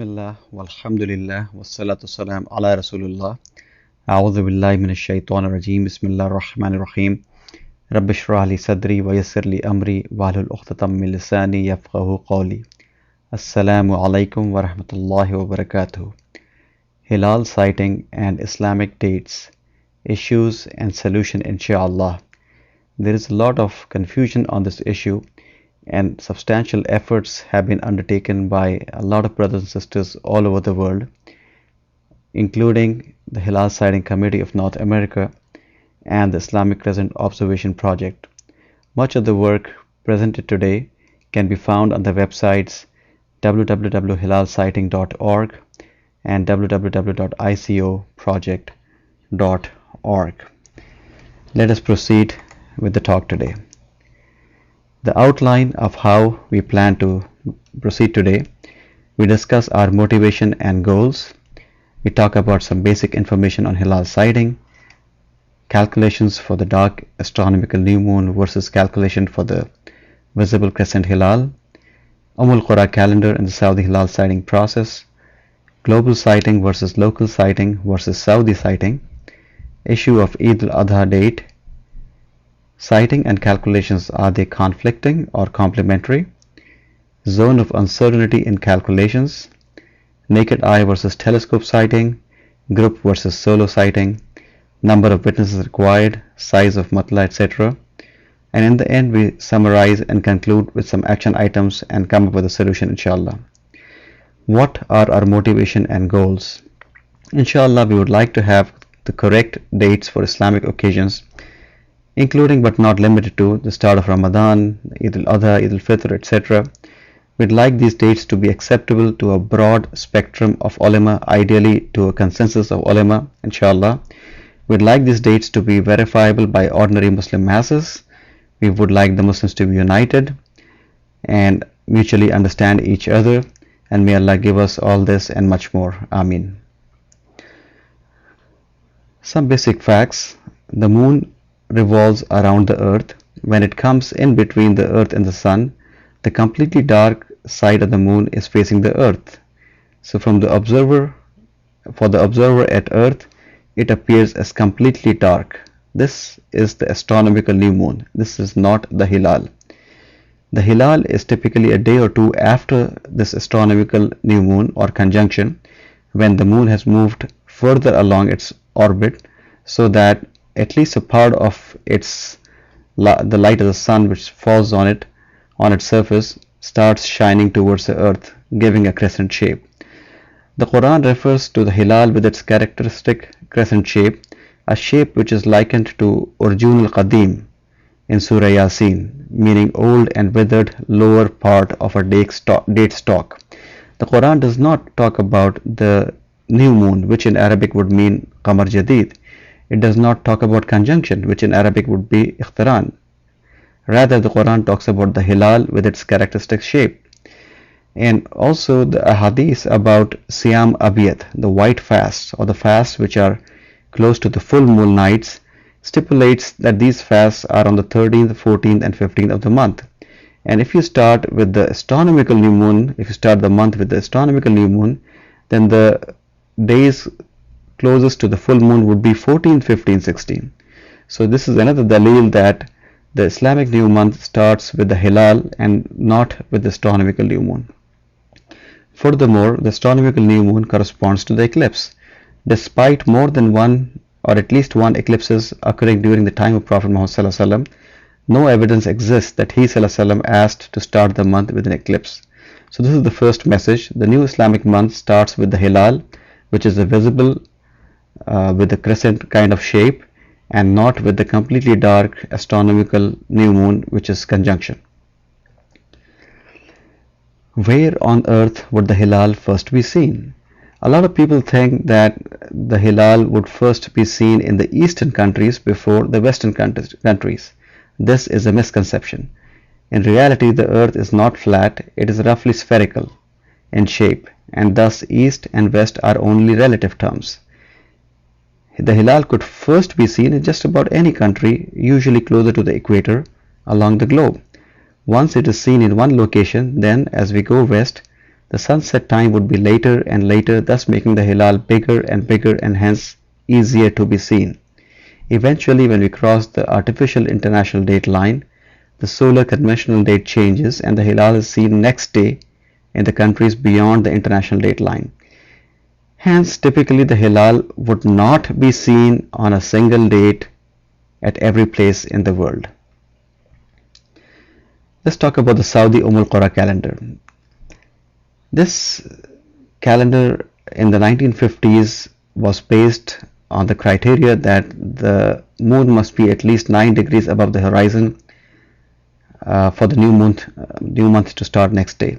Bismillah, walhamdulillah, wassalatu wassalam ala Rasulullah. A'udhu billahi minash shaitanir rajeem. Bismillahir rahmanir rahim. Rabbi shrah li sadri wa yassir li amri wahlul 'uqdatam min lisani yafqahu qawli. Assalamu alaikum wa rahmatullahi wa barakatuh. Hilal sighting and Islamic dates, issues and solution inshallah. There is a lot of confusion on this issue, and substantial efforts have been undertaken by a lot of brothers and sisters all over the world, including the Hilal Sighting Committee of North America and the Islamic Crescent Observation Project. Much of the work presented today can be found on the websites www.hilalsighting.org and www.icoproject.org. Let us proceed with the talk today. The outline of how we plan to proceed today: we discuss our motivation and goals, we talk about some basic information on Hilal sighting, calculations for the dark astronomical new moon versus calculation for the visible crescent Hilal, Ummul Qura calendar and the Saudi Hilal sighting process, global sighting versus local sighting versus Saudi sighting, issue of Eidul Adha date, sighting and calculations, are they conflicting or complementary? Zone of uncertainty in calculations, naked eye versus telescope sighting, group versus solo sighting, number of witnesses required, size of matla, etc. And in the end, we summarize and conclude with some action items and come up with a solution, inshallah. What are our motivation and goals? Inshallah, we would like to have the correct dates for Islamic occasions, including but not limited to the start of Ramadan, Eidul Adha, Eidul Fitr, etc. We'd like these dates to be acceptable to a broad spectrum of ulama, ideally to a consensus of ulama, inshallah. We'd like these dates to be verifiable by ordinary Muslim masses. We would like the Muslims to be united and mutually understand each other, and may Allah give us all this and much more. Ameen. Some basic facts: the moon revolves around the earth. When it comes in between the earth and the sun, the completely dark side of the moon is facing the earth. So for the observer at earth, it appears as completely dark. This is the astronomical new moon. This is not the Hilal. The Hilal is typically a day or two after this astronomical new moon or conjunction, when the moon has moved further along its orbit, so that at least a part of the light of the sun which falls on its surface starts shining towards the earth, giving a crescent shape. The Quran refers to the Hilal with its characteristic crescent shape, a shape which is likened to Urjun al-Qadim in Surah Yasin, meaning old and withered lower part of a date stalk. The Quran does not talk about the new moon, which in Arabic would mean Qamar Jadid. It does not talk about conjunction, which in Arabic would be Ikhtiran. Rather, the Quran talks about the Hilal with its characteristic shape. And also the ahadith about Siyam Abiyat, the white fasts, or the fasts which are close to the full moon nights, stipulates that these fasts are on the 13th, 14th and 15th of the month. And if you start with the astronomical new moon, if you start the month with the astronomical new moon, then the days closest to the full moon would be 14, 15, 16. So this is another dalil that the Islamic new month starts with the Hilal and not with the astronomical new moon. Furthermore, the astronomical new moon corresponds to the eclipse. Despite more than one or at least one eclipses occurring during the time of Prophet Muhammad, no evidence exists that he asked to start the month with an eclipse. So this is the first message. The new Islamic month starts with the Hilal, which is a visible with the crescent kind of shape, and not with the completely dark astronomical new moon, which is conjunction. Where on earth would the Hilal first be seen? A lot of people think that the Hilal would first be seen in the eastern countries before the western countries. This is a misconception. In reality, the earth is not flat, it is roughly spherical in shape, and thus east and west are only relative terms. The Hilal could first be seen in just about any country, usually closer to the equator, along the globe. Once it is seen in one location, then as we go west, the sunset time would be later and later, thus making the Hilal bigger and bigger and hence easier to be seen. Eventually, when we cross the artificial international date line, the solar conventional date changes and the Hilal is seen next day in the countries beyond the international date line. Hence, typically the Hilal would not be seen on a single date at every place in the world. Let's talk about the Saudi Qura calendar. This calendar in the 1950s was based on the criteria that the moon must be at least 9 degrees above the horizon for the new month to start next day.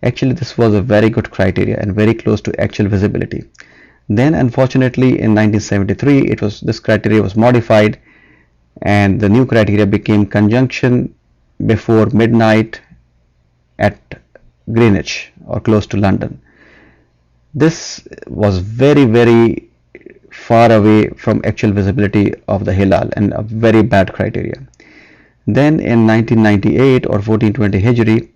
Actually, this was a very good criteria and very close to actual visibility. Then, unfortunately, in 1973, this criteria was modified, and the new criteria became conjunction before midnight at Greenwich or close to London. This was very, very far away from actual visibility of the Hilal and a very bad criteria. Then in 1998 or 1420 Hijri,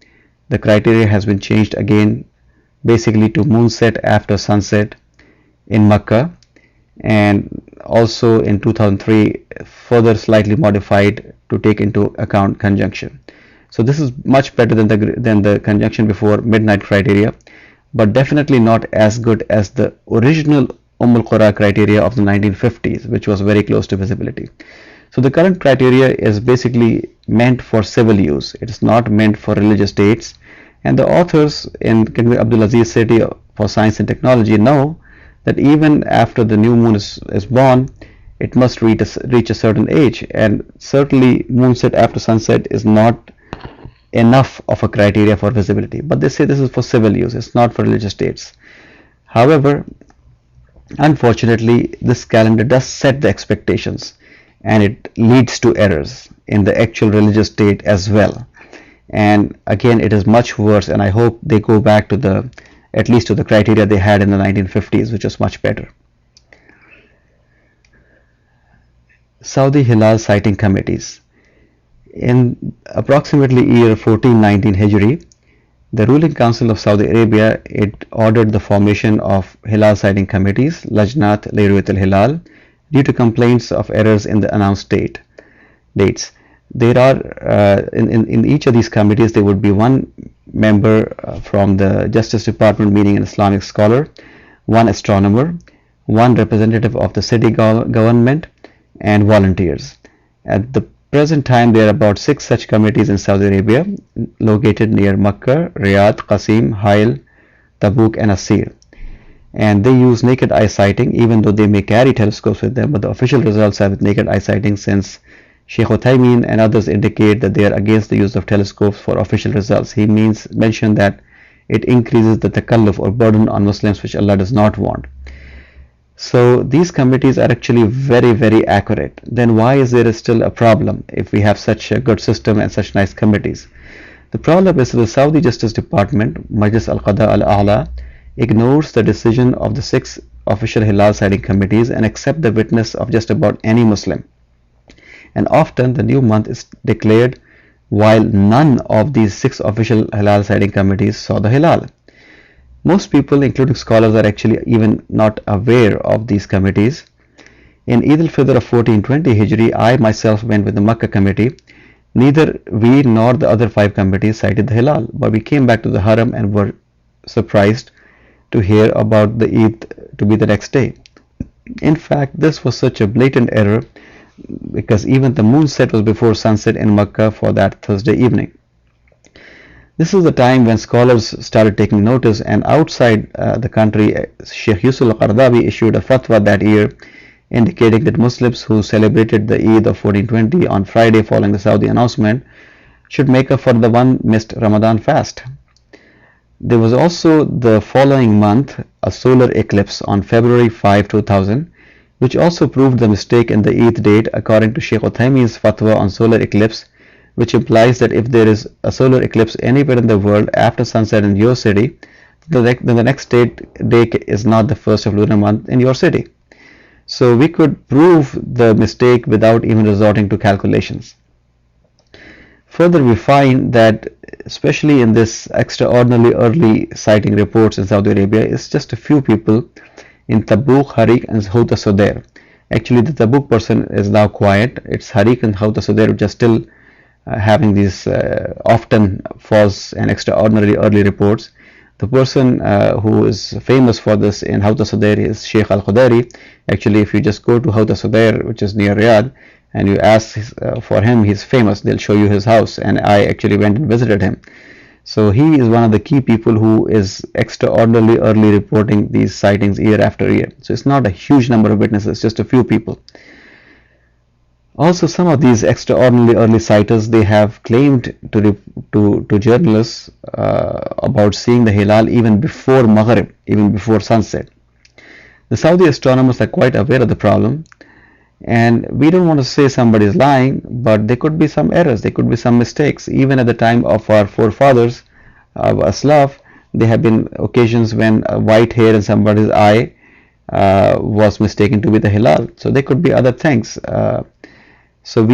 the criteria has been changed again, basically to moonset after sunset in Mecca, and also in 2003 further slightly modified to take into account conjunction. So this is much better than the conjunction before midnight criteria, but definitely not as good as the original Qura criteria of the 1950s, which was very close to visibility. So the current criteria is basically meant for civil use. It is not meant for religious dates. And the authors in King Abdulaziz City for Science and Technology know that even after the new moon is born, it must reach a certain age. And certainly moonset after sunset is not enough of a criteria for visibility. But they say this is for civil use. It's not for religious dates. However, unfortunately, this calendar does set the expectations, and it leads to errors in the actual religious date as well. And again, it is much worse, and I hope they go back to at least to the criteria they had in the 1950s, which was much better. Saudi Hilal sighting committees. In approximately year 1419 Hijri, the ruling council of Saudi Arabia, it ordered the formation of Hilal sighting committees, Lajnat Liru'yat al-Hilal, due to complaints of errors in the announced dates. There are in each of these committees there would be one member from the Justice Department, meaning an Islamic scholar, one astronomer, one representative of the city government, and volunteers. At the present time, there are about 6 such committees in Saudi Arabia, located near Mecca, Riyadh, Qasim, Hail, Tabuk, and Asir. And they use naked eye sighting, even though they may carry telescopes with them, but the official results are with naked eye sighting, since Sheikh Uthaymeen and others indicate that they are against the use of telescopes for official results. He mentioned that it increases the takalluf or burden on Muslims, which Allah does not want. So these committees are actually very, very accurate. Then why is there still a problem if we have such a good system and such nice committees? The problem is that the Saudi Justice Department, Majlis al-Qada al-A'la, ignores the decision of the 6 official Hilal sighting committees and accept the witness of just about any Muslim. And often the new month is declared while none of these 6 official Hilal sighting committees saw the Hilal. Most people, including scholars, are actually even not aware of these committees. In Eidul Fitr of 1420 Hijri, I myself went with the Makkah committee. Neither we nor the other 5 committees sighted the Hilal, but we came back to the Haram and were surprised to hear about the Eid to be the next day. In fact, this was such a blatant error because even the moon set was before sunset in Makkah for that Thursday evening. This is the time when scholars started taking notice, and outside the country, Sheikh Yusuf al-Qardawi issued a fatwa that year indicating that Muslims who celebrated the Eid of 1420 on Friday following the Saudi announcement should make up for the one missed Ramadan fast. There was also the following month a solar eclipse on February 5, 2000, which also proved the mistake in the Eid date according to Sheikh Uthaymeen's fatwa on solar eclipse, which implies that if there is a solar eclipse anywhere in the world after sunset in your city, then the next day is not the first of lunar month in your city. So we could prove the mistake without even resorting to calculations. Further, we find that especially in this extraordinarily early sighting reports in Saudi Arabia, is just a few people in Tabuk, Harik, and Houta Sodair. Actually, the Tabuk person is now quiet. It's Harik and Houta Sodair which are still having these often false and extraordinarily early reports. The person who is famous for this in Houta Sodair is Sheikh Al Khudari. Actually, if you just go to Houta Sodair, which is near Riyadh, and you ask for him, he's famous. They'll show you his house, and I actually went and visited him. So he is one of the key people who is extraordinarily early reporting these sightings year after year. So it's not a huge number of witnesses, just a few people. Also, some of these extraordinarily early sighters, they have claimed to journalists about seeing the Hilal even before Maghrib, even before sunset. The Saudi astronomers are quite aware of the problem, and we don't want to say somebody is lying, but there could be some errors, there could be some mistakes. Even at the time of our forefathers, Aslaf, there have been occasions when a white hair in somebody's eye was mistaken to be the Hilal. So there could be other things. So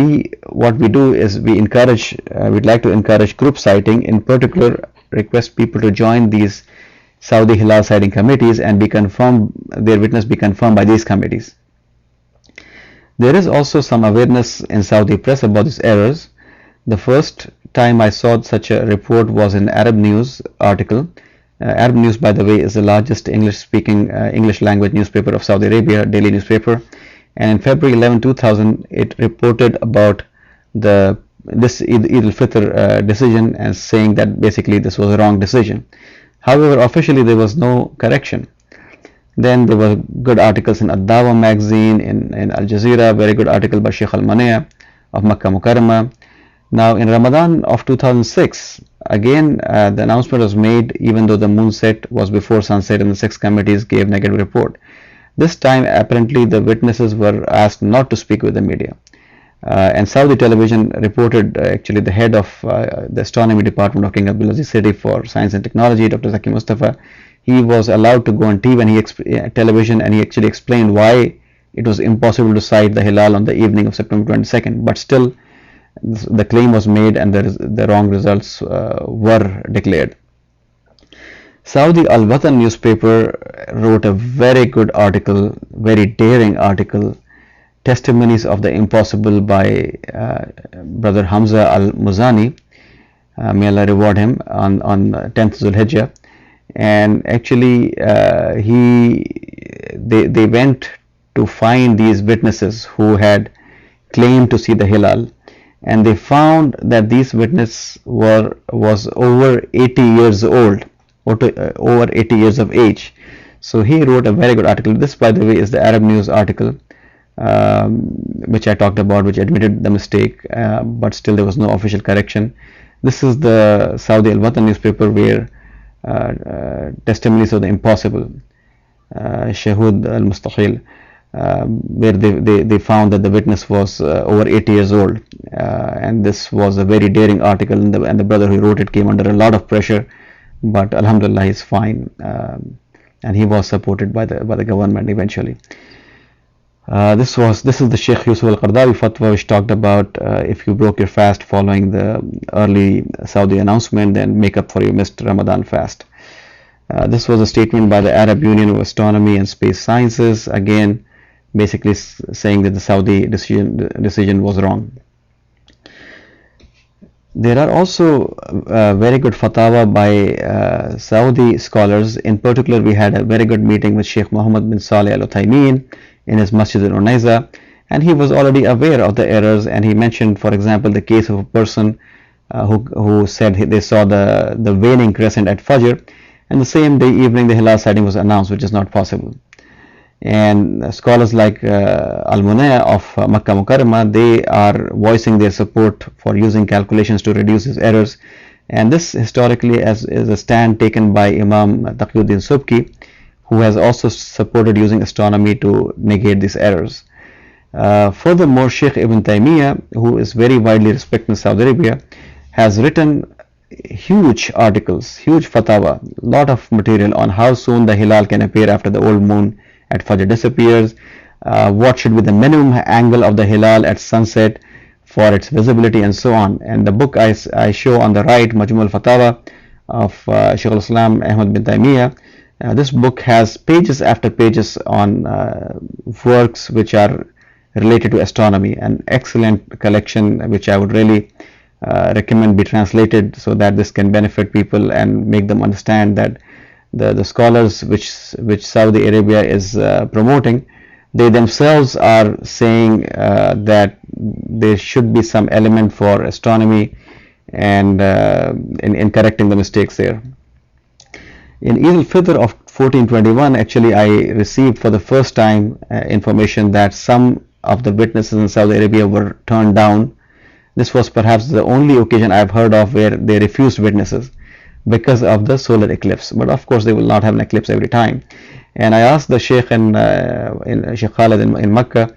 what we do is we'd like to encourage group sighting. In particular, request people to join these Saudi Hilal sighting committees and their witness be confirmed by these committees. There is also some awareness in Saudi press about these errors. The first time I saw such a report was in Arab News article. Arab News, by the way, is the largest English-speaking English language newspaper of Saudi Arabia, daily newspaper. And in February 11, 2000, it reported about this Eid al-Fitr decision and saying that basically this was a wrong decision. However, officially there was no correction. Then there were good articles in Ad-Dawa magazine, in Al Jazeera, very good article by Sheikh Al-Mania of Makkah Mukarramah. Now in Ramadan of 2006, again the announcement was made even though the moon set was before sunset and the 6 committees gave negative report. This time apparently the witnesses were asked not to speak with the media. And Saudi television reported actually the head of the astronomy department of King Abdulaziz City for Science and Technology, Dr. Zaki Mustafa, he was allowed to go on TV and television, and he actually explained why it was impossible to sight the Hilal on the evening of September 22nd, but still the claim was made and the wrong results were declared. Saudi Al-Watan newspaper wrote a very good article, very daring article, Testimonies of the Impossible by Brother Hamza Al-Muzani, may Allah reward him, on 10th Zulhijjah. And actually they went to find these witnesses who had claimed to see the Hilal, and they found that these witnesses was over 80 years old, over 80 years of age. So he wrote a very good article. This, by the way, is the Arab News article which I talked about, which admitted the mistake, but still there was no official correction. This is the Saudi Al-Watan newspaper where Testimonies of the Impossible, Shahud Al-Mustaqil, where they found that the witness was over 80 years old, and this was a very daring article, and the brother who wrote it came under a lot of pressure, but Alhamdulillah he's fine, and he was supported by the government eventually. This is the Sheikh Yusuf Al-Qardawi fatwa, which talked about if you broke your fast following the early Saudi announcement, then make up for your missed Ramadan fast. This was a statement by the Arab Union of Astronomy and Space Sciences, again basically saying that the Saudi decision was wrong. There are also very good fatwa by Saudi scholars. In particular, we had a very good meeting with Sheikh Muhammad bin Saleh Al Uthaymeen in his Masjid al-Unaiza, and he was already aware of the errors, and he mentioned, for example, the case of a person who said they saw the waning crescent at Fajr, and the same day evening the Hilal sighting was announced, which is not possible. And scholars like Al-Munaya of Makkah Mukarramah, they are voicing their support for using calculations to reduce these errors, and this historically is a stand taken by Imam Taqiyuddin Subki, who has also supported using astronomy to negate these errors. Furthermore, Sheikh Ibn Taymiyyah, who is very widely respected in Saudi Arabia, has written huge articles, huge fatwa, lot of material on how soon the Hilal can appear after the old moon at Fajr disappears, what should be the minimum angle of the Hilal at sunset, for its visibility and so on. And the book I show on the right, Majmu' al-Fatawa of Shaykh al-Islam Ahmad bin Taymiyyah, this book has pages after pages on works which are related to astronomy, an excellent collection which I would really recommend be translated so that this can benefit people and make them understand that the scholars which Saudi Arabia is promoting, they themselves are saying that there should be some element for astronomy and in correcting the mistakes there. In Eid al-Fitr of 1421, actually I received for the first time information that some of the witnesses in Saudi Arabia were turned down. This was perhaps the only occasion I've heard of where they refused witnesses because of the solar eclipse. But of course they will not have an eclipse every time. And I asked the Sheikh in Sheikh Khalid in Mecca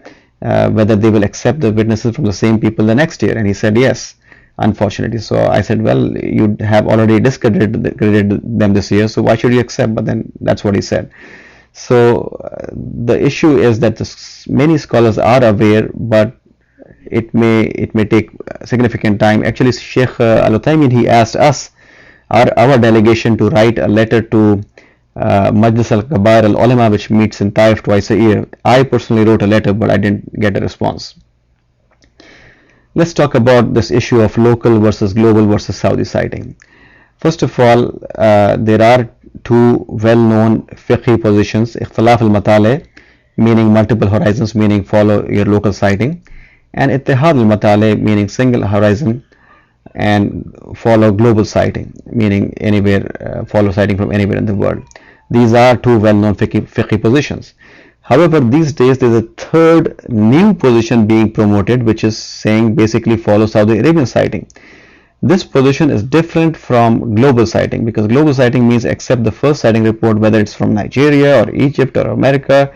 whether they will accept the witnesses from the same people the next year, and he said yes, unfortunately. So I said, well, you have already discredited them this year, so why should you accept? But then that's what he said. So the issue is that many scholars are aware, but it may take significant time. Actually, Sheikh Al-Uthaymin, he asked us, our delegation, to write a letter to Majlis al-Kabair al-Ulama, which meets in Taif twice a year. I personally wrote a letter, but I didn't get a response. Let's talk about this issue of local versus global versus Saudi sighting. First of all, there are two well-known fiqhi positions: Ikhtilaf al-Matali, meaning multiple horizons, meaning follow your local sighting, and Ittihad al-Matali, meaning single horizon and follow global sighting, meaning anywhere, follow sighting from anywhere in the world. These are two well-known fiqhi positions. However, these days there is a third new position being promoted, which is saying basically follow Saudi Arabian sighting. This position is different from global sighting, because global sighting means accept the first sighting report, whether it's from Nigeria or Egypt or America,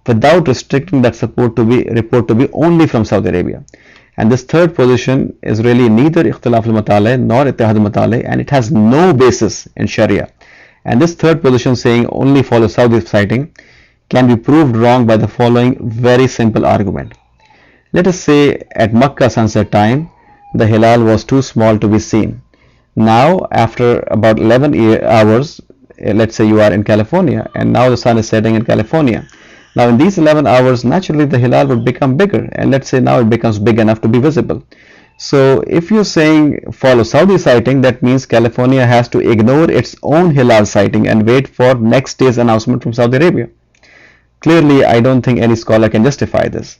without restricting that report to be only from Saudi Arabia. And this third position is really neither Ikhtilaf al-Matali nor Ittihad al-Matali, and it has no basis in Sharia. And this third position, saying only follow Saudi sighting, can be proved wrong by the following very simple argument. Let us say at Makkah sunset time, the Hilal was too small to be seen. Now, after about 11 hours, let's say you are in California, and now the sun is setting in California. Now in these 11 hours, naturally the Hilal would become bigger, and let's say now it becomes big enough to be visible. So if you're saying follow Saudi sighting, that means California has to ignore its own Hilal sighting and wait for next day's announcement from Saudi Arabia. Clearly, I don't think any scholar can justify this.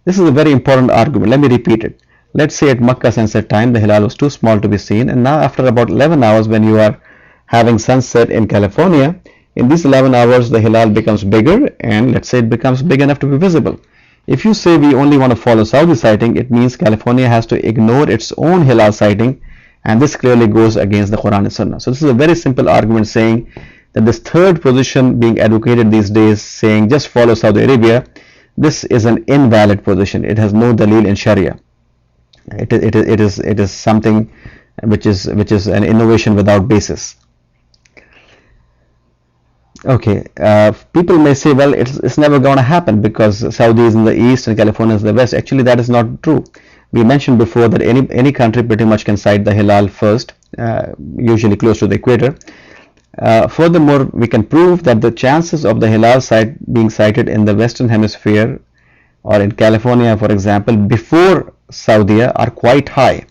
This is a very important argument. Let me repeat it. Let's say at Makkah sunset time, the Hilal was too small to be seen, and now after about 11 hours, when you are having sunset in California, in these 11 hours the Hilal becomes bigger, and let's say it becomes big enough to be visible. If you say we only want to follow Saudi sighting, it means California has to ignore its own Hilal sighting, and this clearly goes against the Quran and Sunnah. So this is a very simple argument saying that this third position being advocated these days, saying just follow Saudi Arabia, this is an invalid position. It has no dalil in Sharia. It is something which is an innovation without basis. Okay, people may say, well, it's never going to happen because Saudi is in the east and California is in the west. Actually, that is not true. We mentioned before that any country pretty much can sight the Hilal first, usually close to the equator. Furthermore, we can prove that the chances of the Hilal being sighted in the western hemisphere or in California, for example, before Saudi are quite high.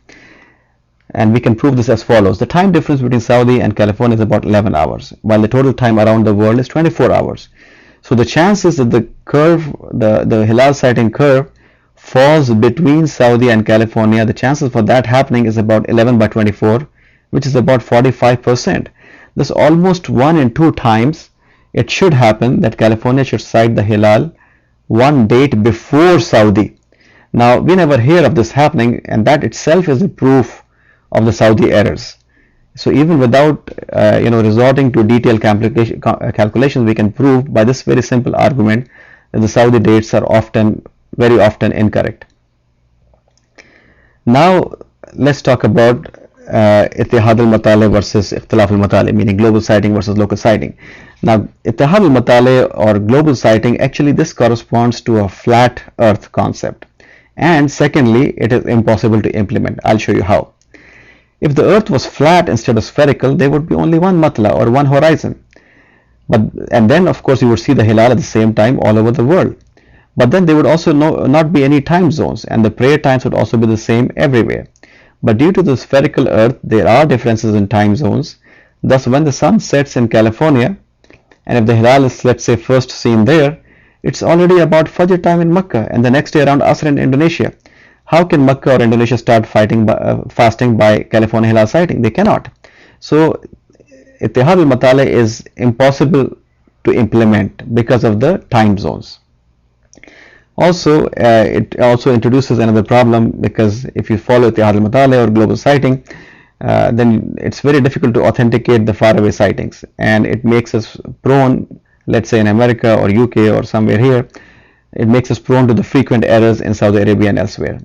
And we can prove this as follows. The time difference between Saudi and California is about 11 hours, while the total time around the world is 24 hours. So the chances that the curve, the Hilal sighting curve, falls between Saudi and California, the chances for that happening is about 11 by 24, which is about 45%. Thus almost 1 in 2 times it should happen that California should sight the Hilal one date before Saudi. Now we never hear of this happening, and that itself is a proof of the Saudi errors. So even without resorting to detailed calculations, we can prove by this very simple argument that the Saudi dates are very often incorrect. Now let's talk about Ittihad al-Matali versus Ikhtilaf al-Matali, meaning global sighting versus local sighting. Now Ittihad al-Matali or global sighting, actually this corresponds to a flat earth concept, And secondly, it is impossible to implement. I'll show you how. If the earth was flat instead of spherical, there would be only one matla or one horizon. And then of course you would see the hilal at the same time all over the world. But then there would also not be any time zones, and the prayer times would also be the same everywhere. But due to the spherical earth, there are differences in time zones. Thus, when the sun sets in California, and if the hilal is, let's say, first seen there, it's already about Fajr time in Mecca, and the next day around Asr in Indonesia. How can Mecca or Indonesia start fasting by California hilal sighting? They cannot. So, Ittihad al-Matale is impossible to implement because of the time zones. Also, it also introduces another problem, because if you follow Ittihad al-Matale or global sighting, then it's very difficult to authenticate the faraway sightings, and it makes us prone, let's say in America or UK or somewhere here, it makes us prone to the frequent errors in Saudi Arabia and elsewhere.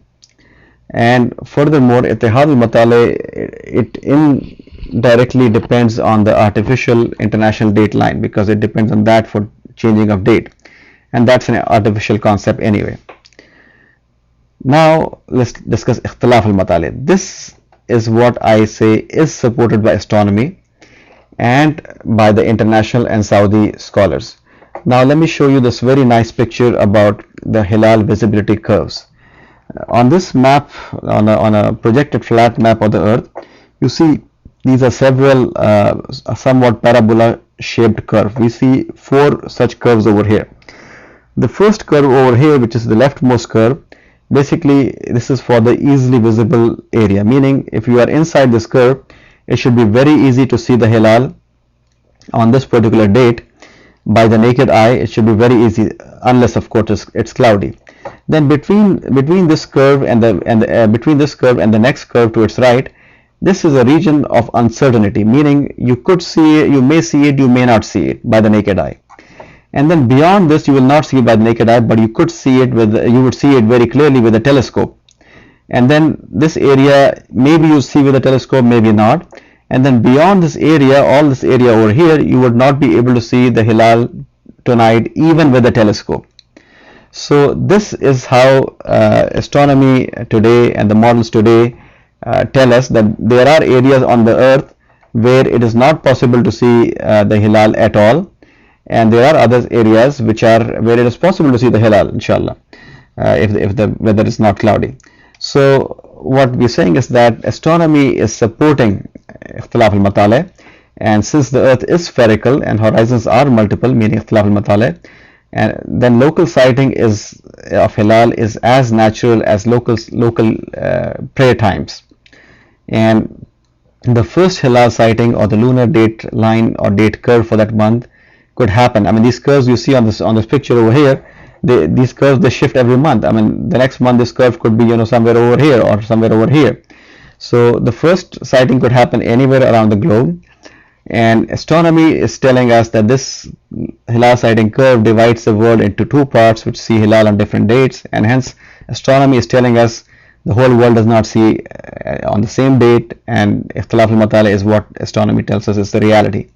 And furthermore, Ittihad al-Matale, it indirectly depends on the artificial international date line, because it depends on that for changing of date, and that's an artificial concept anyway. Now let's discuss Ikhtilaf al-Matale. This is what I say is supported by astronomy and by the international and Saudi scholars. Now let me show you this very nice picture about the hilal visibility curves. On this map, on a projected flat map of the earth, you see these are several somewhat parabola shaped curve. We see 4 such curves over here. The first curve over here, which is the leftmost curve, basically this is for the easily visible area, meaning if you are inside this curve, it should be very easy to see the hilal on this particular date by the naked eye. It should be very easy, unless of course it's cloudy. Then between this curve and the next curve to its right, this is a region of uncertainty, meaning you could see it, you may see it, you may not see it by the naked eye. And then beyond this, you will not see it by the naked eye, but you could see it you would see it very clearly with a telescope. And then this area, maybe you see with a telescope, maybe not. And then beyond this area, all this area over here, you would not be able to see the hilal tonight, even with a telescope. So this is how astronomy today and the models today tell us that there are areas on the earth where it is not possible to see the hilal at all, and there are other areas where it is possible to see the hilal, inshallah, if the weather is not cloudy. So what we're saying is that astronomy is supporting Ikhtilaf al-Matale, and since the earth is spherical and horizons are multiple, meaning Ikhtilaf al-Matale, and then local sighting of hilal is as natural as local prayer times. And the first hilal sighting or the lunar date line or date curve for that month could happen. I mean, these curves you see on this picture over here, these curves, they shift every month. I mean, the next month this curve could be, somewhere over here or somewhere over here. So the first sighting could happen anywhere around the globe, and astronomy is telling us that this hilal sighting curve divides the world into 2 parts which see hilal on different dates, and hence astronomy is telling us the whole world does not see on the same date, and Ikhtilaf al-Matale is what astronomy tells us is the reality.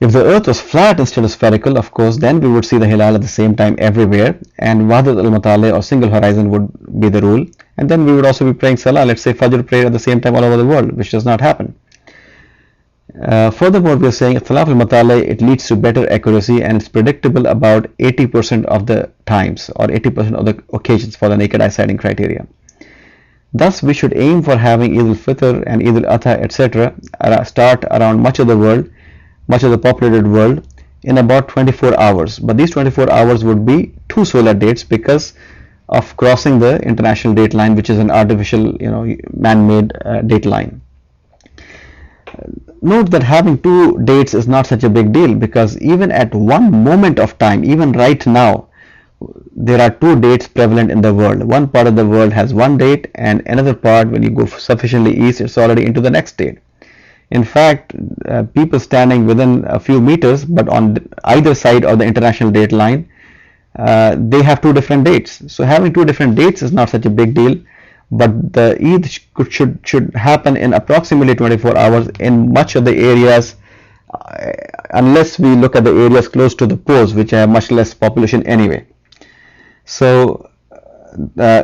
If the earth was flat instead of spherical, of course, then we would see the hilal at the same time everywhere, and Wahdat al-Matale or single horizon would be the rule, and then we would also be praying Salah, let's say Fajr prayer at the same time all over the world, which does not happen. Furthermore, we are saying Ikhtilaf al-Matale, it leads to better accuracy, and it's predictable about 80% of the times or 80% of the occasions for the naked eye sighting criteria. Thus, we should aim for having Eidul Fitr and Eidul Adha, etc. start around much of the populated world in about 24 hours. But these 24 hours would be 2 solar dates because of crossing the international date line, which is an artificial, man-made date line. Note that having 2 dates is not such a big deal, because even at one moment of time, even right now, there are 2 dates prevalent in the world. One part of the world has 1 date, and another part, when you go sufficiently east, it's already into the next date. In fact, people standing within a few meters but on either side of the international date line, they have 2 different dates. So having 2 different dates is not such a big deal, but the Eid should happen in approximately 24 hours in much of the areas, unless we look at the areas close to the poles, which have much less population anyway. So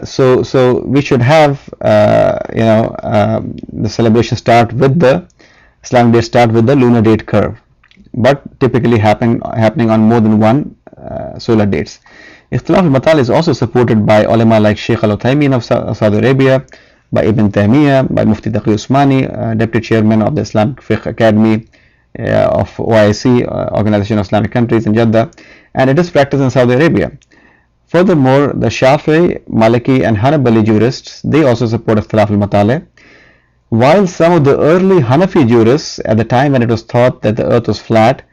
so we should have the celebration start with the Islamic day start with the lunar date curve, but typically happening on more than one solar dates. Ikhtilaf al-Matal is also supported by ulama like Sheikh Al-Uthaymeen of Saudi Arabia, by Ibn Taymiyyah, by Mufti Taqi Usmani, Deputy Chairman of the Islamic Fiqh Academy of OIC, Organization of Islamic Countries in Jeddah, and it is practiced in Saudi Arabia. Furthermore, the Shafi'i, Maliki and Hanbali jurists, they also support Ikhtilaf al-Matali. While some of the early Hanafi jurists, at the time when it was thought that the earth was flat,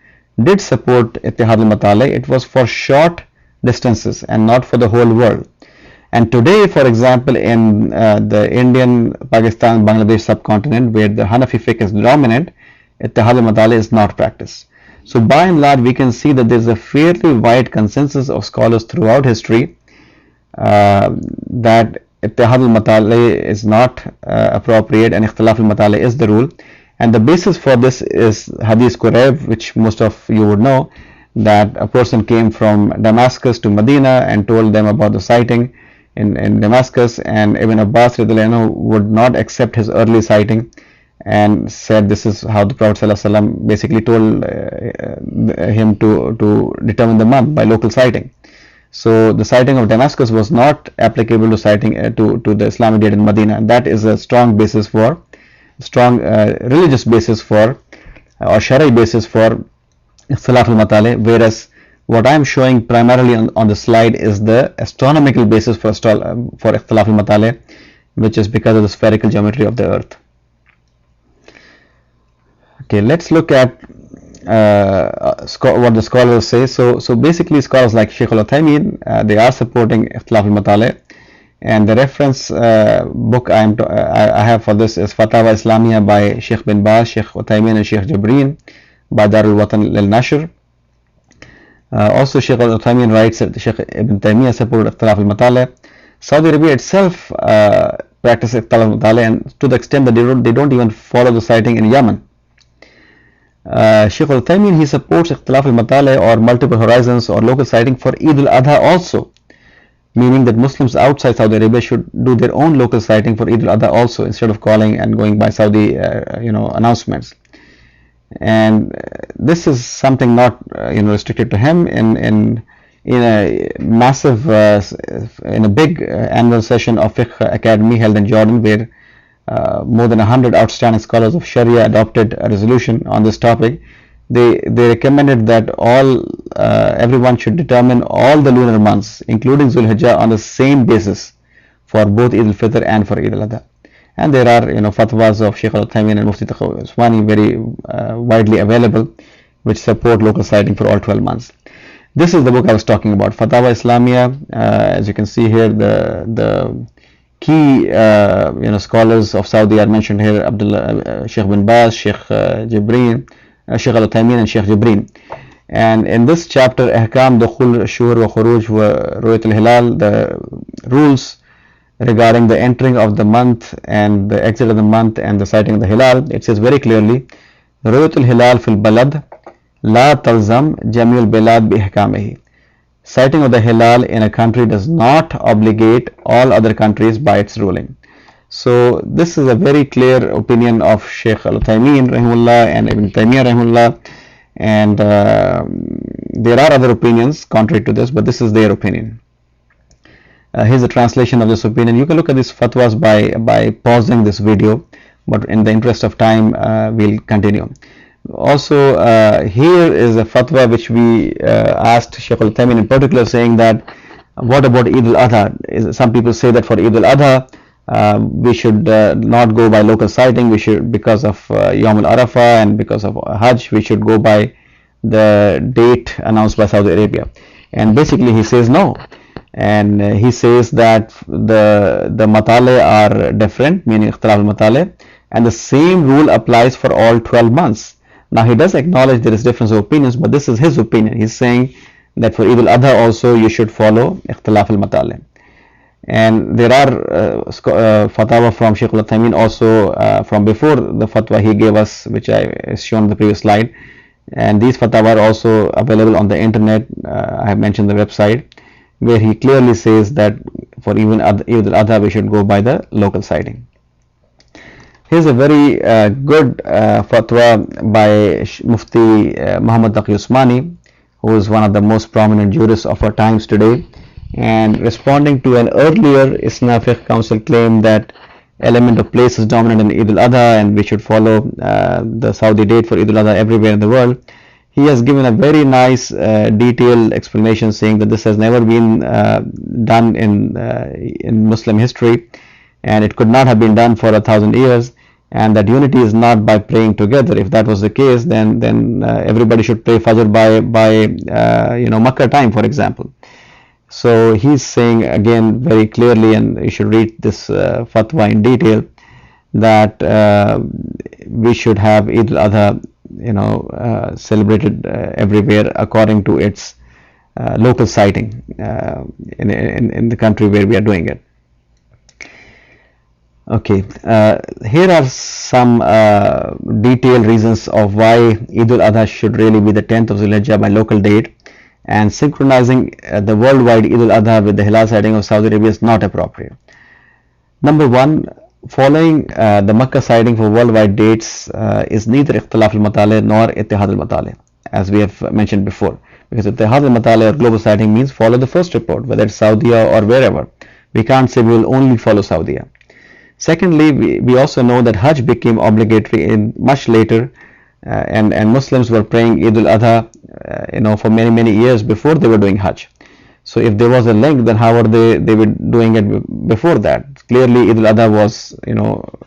did support Ittihad al-Matali, it was for short distances and not for the whole world. And today, for example, in the Indian, Pakistan, Bangladesh subcontinent, where the Hanafi fiqh is dominant, Ittihad al-Matali is not practiced. So by and large, we can see that there is a fairly wide consensus of scholars throughout history that Ittihad al-Matali is not appropriate and Ikhtilaf al-Matali is the rule. And the basis for this is Hadith Qurayb, which most of you would know, that a person came from Damascus to Medina and told them about the sighting in Damascus, and Ibn Abbas would not accept his early sighting and said this is how the Prophet ﷺ basically told him to determine the month by local sighting. So the sighting of Damascus was not applicable to sighting to the Islamic date in Medina, and that is a strong basis for religious basis for or Shari basis for Ikhtilaf al-Matali, whereas what I am showing primarily on the slide is the astronomical basis for Ikhtilaf al-Matali, which is because of the spherical geometry of the earth. Okay, let's look at what the scholars say. So basically, scholars like Sheikh Al-Uthaymeen, they are supporting Ikhtilaf al-Matali, and the reference book I have for this is Fatawa Islamiyya by Sheikh bin Baz, Sheikh Uthaymeen and Sheikh Jibreen by Darul Watan lil Nashr. Also, Sheikh Al-Uthaymeen writes that Sheikh Ibn Taymiyyah supported Ikhtilaf al-Matali. Saudi Arabia itself practices Ikhtilaf al-Matali, and to the extent that they don't even follow the sighting in Yemen. Sheikh Al-Uthaymeen, he supports Ikhtilaf al-Matali or multiple horizons or local sighting for Eidul Adha also, meaning that Muslims outside Saudi Arabia should do their own local sighting for Eidul Adha also, instead of calling and going by Saudi announcements. And this is something not restricted to him. In a massive in a big annual session of Fiqh Academy held in Jordan, where more than 100 outstanding scholars of Sharia adopted a resolution on this topic. They recommended that everyone should determine all the lunar months, including Zulhijjah, on the same basis for both Eid al-Fitr and for Eidul Adha. And there are fatwas of Sheikh Al-Uthaymeen and Mufti Taqi Usmani very widely available, which support local sighting for all 12 months. This is the book I was talking about, Fatawa Islamiyya. As you can see here, the key scholars of Saudi are mentioned here: Sheikh bin Baz, Sheikh Jibreen, Sheikh Al-Uthaymeen and Sheikh Jibreen. And in this chapter, Ahkam Dukhul Shuhur wa Khuruj wa Ru'yat al-Hilal, the rules regarding the entering of the month and the exit of the month and the sighting of the Hilal, it says very clearly, Ru'yat al-Hilal fil balad la talzam jami al-bilad bi ihkamihi. Sighting of the Hilal in a country does not obligate all other countries by its ruling. So this is a very clear opinion of Sheikh Al-Uthaymeen rahimullah and Ibn Taymiyyah rahimullah, and there are other opinions contrary to this, but this is their opinion. Here's a translation of this opinion. You can look at these fatwas by pausing this video, but in the interest of time we'll continue. Also, here is a fatwa which we asked Sheikh Al-Uthaymeen in particular, saying that what about Eidul Adha? Some people say that for Eidul Adha we should not go by local sighting. We should, because of Yawm al-Arafah and because of Hajj, we should go by the date announced by Saudi Arabia. And basically he says no, and he says that the matale are different, meaning Ikhtilaf al-Matali, and the same rule applies for all 12 months. Now he does acknowledge there is difference of opinions, but this is his opinion. He's saying that for Eid al-Adha also you should follow Ikhtilaf al-Matali. And there are fatwa from Sheikh Al-Uthaymeen also from before the fatwa he gave us, which is shown on the previous slide. And these fatwa are also available on the internet. I have mentioned the website, where he clearly says that for even Eidul Adha we should go by the local sighting. Here's a very good fatwa by Mufti Muhammad Taqi Usmani, who is one of the most prominent jurists of our times today, and responding to an earlier Isna Fiqh Council claim that element of place is dominant in Eidul Adha and we should follow the Saudi date for Eidul Adha everywhere in the world. He has given a very nice detailed explanation saying that this has never been done in Muslim history, and it could not have been done for 1,000 years, and that unity is not by praying together. If that was the case, then everybody should pray Fajr by Makkah time, for example. So he's saying again very clearly, and you should read this fatwa in detail, that we should have Eid al-Adha celebrated everywhere according to its local sighting in the country where we are doing it. Okay, here are some detailed reasons of why Eid al-Adha should really be the 10th of Zulhijjah by local date, and synchronizing the worldwide Eid al-Adha with the Hilal sighting of Saudi Arabia is not appropriate. Number one, following the Makkah sighting for worldwide dates is neither Ikhtilaf al-Matali nor Ittihad al-Matali, as we have mentioned before, because Ittihad al-Matali or global sighting means follow the first report, whether it's Saudi or wherever. We can't say we will only follow Saudi. Secondly, we also know that Hajj became obligatory in much later, and Muslims were praying Eid al-Adha for many years before they were doing Hajj. So if there was a link, then how are they were doing it before that? Clearly Eid al-Adha was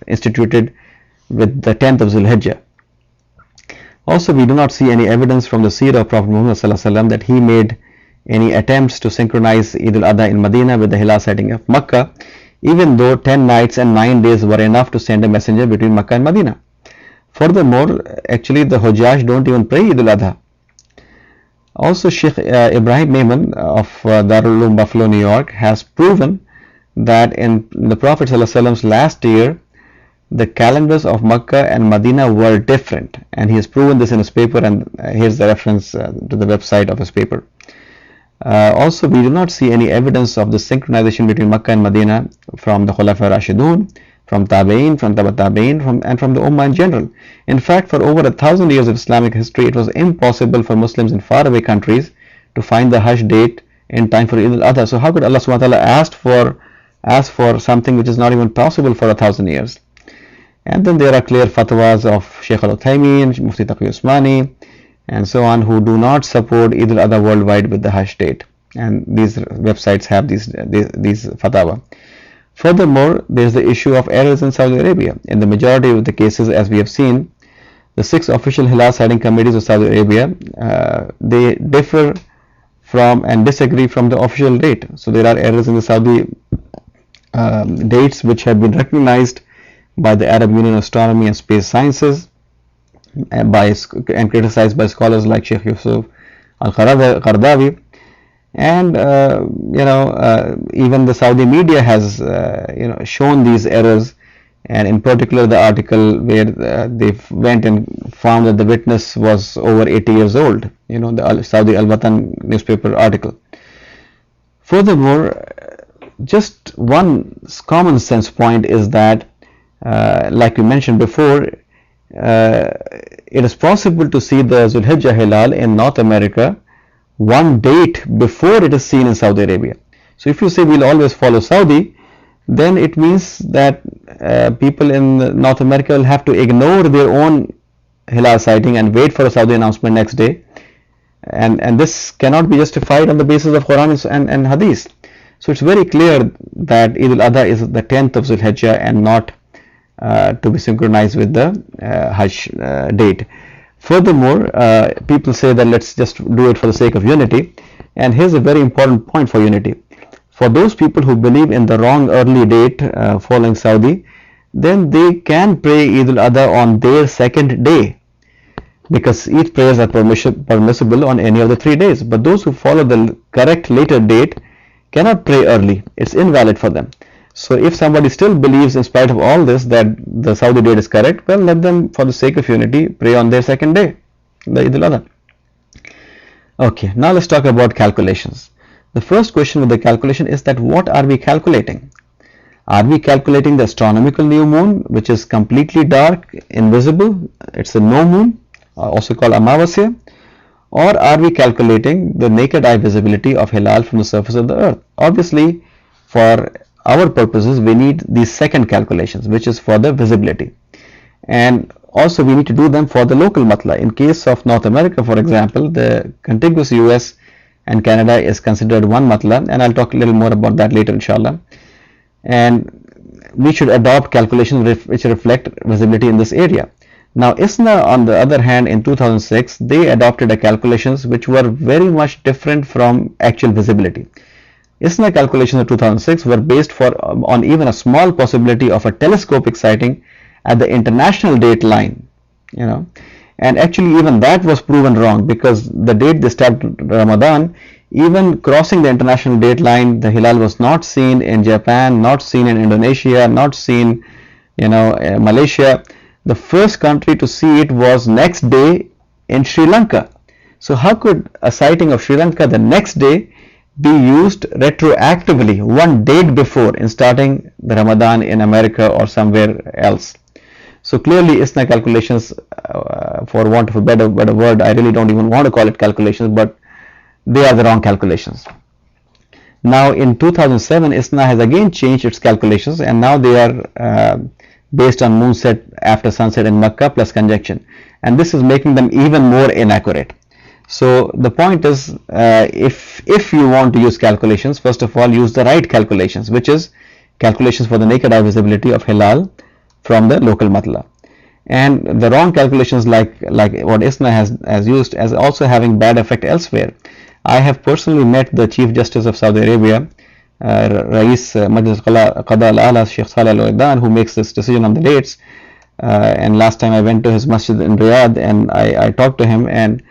instituted with the 10th of Zulhijjah. Also, we do not see any evidence from the seerah of Prophet Muhammad ﷺ that he made any attempts to synchronize Eid al-Adha in Medina with the Hilal sighting of Makkah, even though 10 nights and 9 days were enough to send a messenger between Makkah and Medina. Furthermore, actually the Hujjaj don't even pray Eid al-Adha. Also, Sheikh Ibrahim Maiman of Darul Uloom Buffalo, New York, has proven that in the Prophet ﷺ's last year, the calendars of Makkah and Medina were different, and he has proven this in his paper, and here's the reference to the website of his paper. Also, we do not see any evidence of the synchronization between Makkah and Medina from the Khulafa Rashidun, from Tabi'in, from Tabat Tabi'in, and from the Ummah in general. In fact, for over 1,000 years of Islamic history, it was impossible for Muslims in faraway countries to find the Hajj date in time for Eid al-Adha. So how could Allah subhanahu wa ta'ala ask for something which is not even possible for 1,000 years? And then there are clear fatwas of Shaykh al-Uthaymeen, Mufti Taqi Usmani, and so on, who do not support Eid al-Adha worldwide with the Hajj date, and these websites have these fatwa. Furthermore, there is the issue of errors in Saudi Arabia. In the majority of the cases, as we have seen, the 6 official Hilal sighting committees of Saudi Arabia, they differ from and disagree from the official date. So there are errors in the Saudi dates which have been recognized by the Arab Union of Astronomy and Space Sciences and criticized by scholars like Sheikh Yusuf al-Qaradawi, and even the Saudi media has shown these errors, and in particular the article where they went and found that the witness was over 80 years old, the Saudi Al-Watan newspaper article. Furthermore, just one common sense point is that, like we mentioned before, it is possible to see the Zulhijjah Hilal in North America one date before it is seen in Saudi Arabia. So if you say we'll always follow Saudi, then it means that people in North America will have to ignore their own Hilal sighting and wait for a Saudi announcement next day, and this cannot be justified on the basis of Quran and Hadith. So it's very clear that Eid al-Adha is the 10th of Zulhijjah and not to be synchronized with the Hajj date. Furthermore, people say that let's just do it for the sake of unity, and here's a very important point for unity. For those people who believe in the wrong early date following Saudi, then they can pray Eid al-Adha on their second day, because Eid prayers are permissible on any of the 3 days. But those who follow the correct later date cannot pray early. It's invalid for them. So if somebody still believes, in spite of all this, that the Saudi date is correct, well, let them, for the sake of unity, pray on their second day, the Eid al-Adha. Okay, now let's talk about calculations. The first question with the calculation is that what are we calculating? Are we calculating the astronomical new moon, which is completely dark, invisible? It's a no moon, also called Amavasya. Or are we calculating the naked eye visibility of Hilal from the surface of the earth? Obviously, for our purposes, we need the second calculations, which is for the visibility. And also we need to do them for the local matla. In case of North America, for example, the contiguous US and Canada is considered one matla, and I'll talk a little more about that later, inshallah. And we should adopt calculations which reflect visibility in this area. Now ISNA, on the other hand, in 2006 they adopted a calculations which were very much different from actual visibility. ISNA calculations of 2006 were based on even a small possibility of a telescopic sighting at the international date line, and actually even that was proven wrong, because the date they started Ramadan, even crossing the international date line, the Hilal was not seen in Japan, not seen in Indonesia, not seen Malaysia. The first country to see it was next day in Sri Lanka. So how could a sighting of Sri Lanka the next day be used retroactively one date before in starting the Ramadan in America or somewhere else? So clearly ISNA calculations, for want of a better word, I really don't even want to call it calculations, but they are the wrong calculations. Now in 2007 ISNA has again changed its calculations, and now they are based on moonset after sunset in Makkah plus conjunction, and this is making them even more inaccurate. So the point is, if you want to use calculations, first of all use the right calculations, which is calculations for the naked eye visibility of Hilal from the local matla. And the wrong calculations like what ISNA has used as also having bad effect elsewhere. I have personally met the Chief Justice of Saudi Arabia, Rais Majlis Qada al-Ala Sheikh Saleh al-Oidan, who makes this decision on the dates, and last time I went to his masjid in Riyadh and I talked to him, and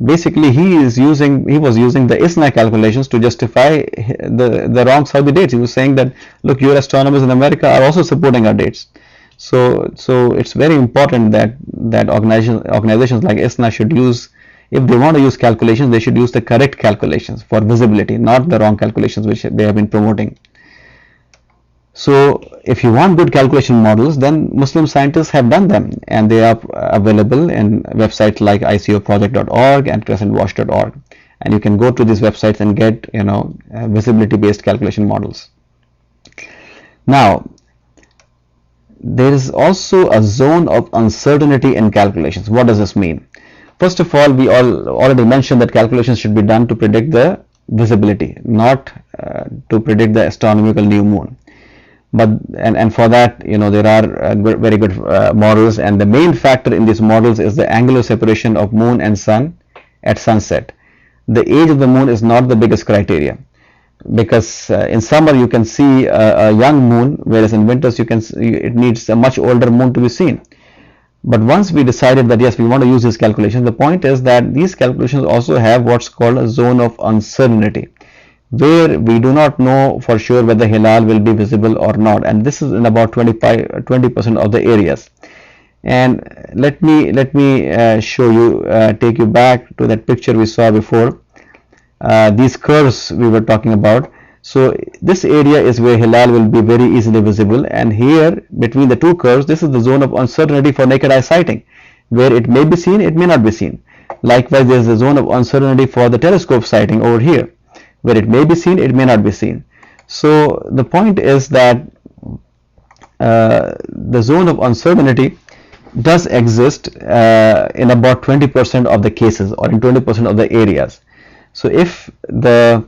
basically he was using the ISNA calculations to justify the wrong Saudi dates. He was saying that, look, your astronomers in America are also supporting our dates. So it's very important that organizations like ISNA should use, if they want to use calculations, they should use the correct calculations for visibility, not the wrong calculations which they have been promoting. So if you want good calculation models, then Muslim scientists have done them, and they are available in websites like icoproject.org and crescentwatch.org, and you can go to these websites and get visibility based calculation models. Now there is also a zone of uncertainty in calculations. What does this mean? First of all, we already mentioned that calculations should be done to predict the visibility, not to predict the astronomical new moon. But and for that, there are very good models, and the main factor in these models is the angular separation of moon and sun at sunset. The age of the moon is not the biggest criteria, because in summer you can see a young moon, whereas in winters it needs a much older moon to be seen. But once we decided that yes, we want to use these calculations, the point is that these calculations also have what's called a zone of uncertainty, where we do not know for sure whether Hilal will be visible or not, and this is in about 20% of the areas. And let me show you, take you back to that picture we saw before. These curves we were talking about. So this area is where Hilal will be very easily visible, and here between the two curves, this is the zone of uncertainty for naked eye sighting, where it may be seen, it may not be seen. Likewise, there is a zone of uncertainty for the telescope sighting over here, where it may be seen, it may not be seen. So the point is that the zone of uncertainty does exist in about 20% of the cases, or in 20% of the areas. So if the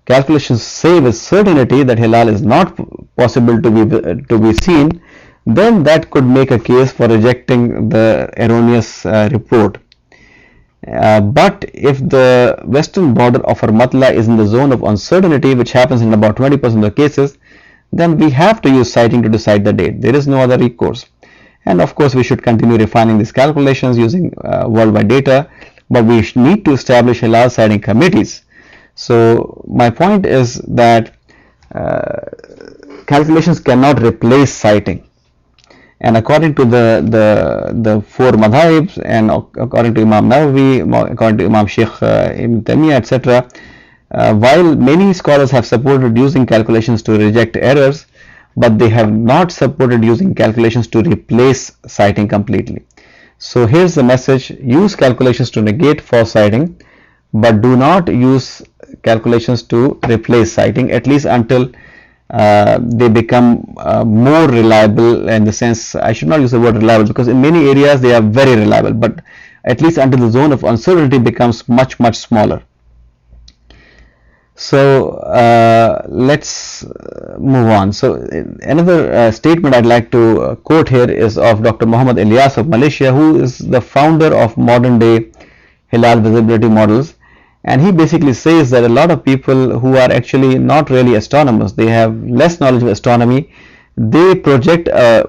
calculations say with certainty that Hilal is not possible to be seen, then that could make a case for rejecting the erroneous report. But if the western border of our matla is in the zone of uncertainty, which happens in about 20% of the cases, then we have to use sighting to decide the date. There is no other recourse. And of course we should continue refining these calculations using worldwide data, but we need to establish Hilal sighting committees. So my point is that calculations cannot replace sighting, and according to the four madhabs, and according to Imam Nawawi, according to Imam Sheikh Ibn Taymiyyah, etc., While many scholars have supported using calculations to reject errors, but they have not supported using calculations to replace sighting completely. So here's the message: use calculations to negate false sighting, but do not use calculations to replace sighting, at least until they become more reliable. In the sense, I should not use the word reliable, because in many areas they are very reliable, but at least until the zone of uncertainty becomes much smaller. So let's move on. So another statement I'd like to quote here is of Dr. Muhammad Ilyas of Malaysia, who is the founder of modern day Hilal visibility models. And he basically says that a lot of people who are actually not really astronomers, they have less knowledge of astronomy, they project a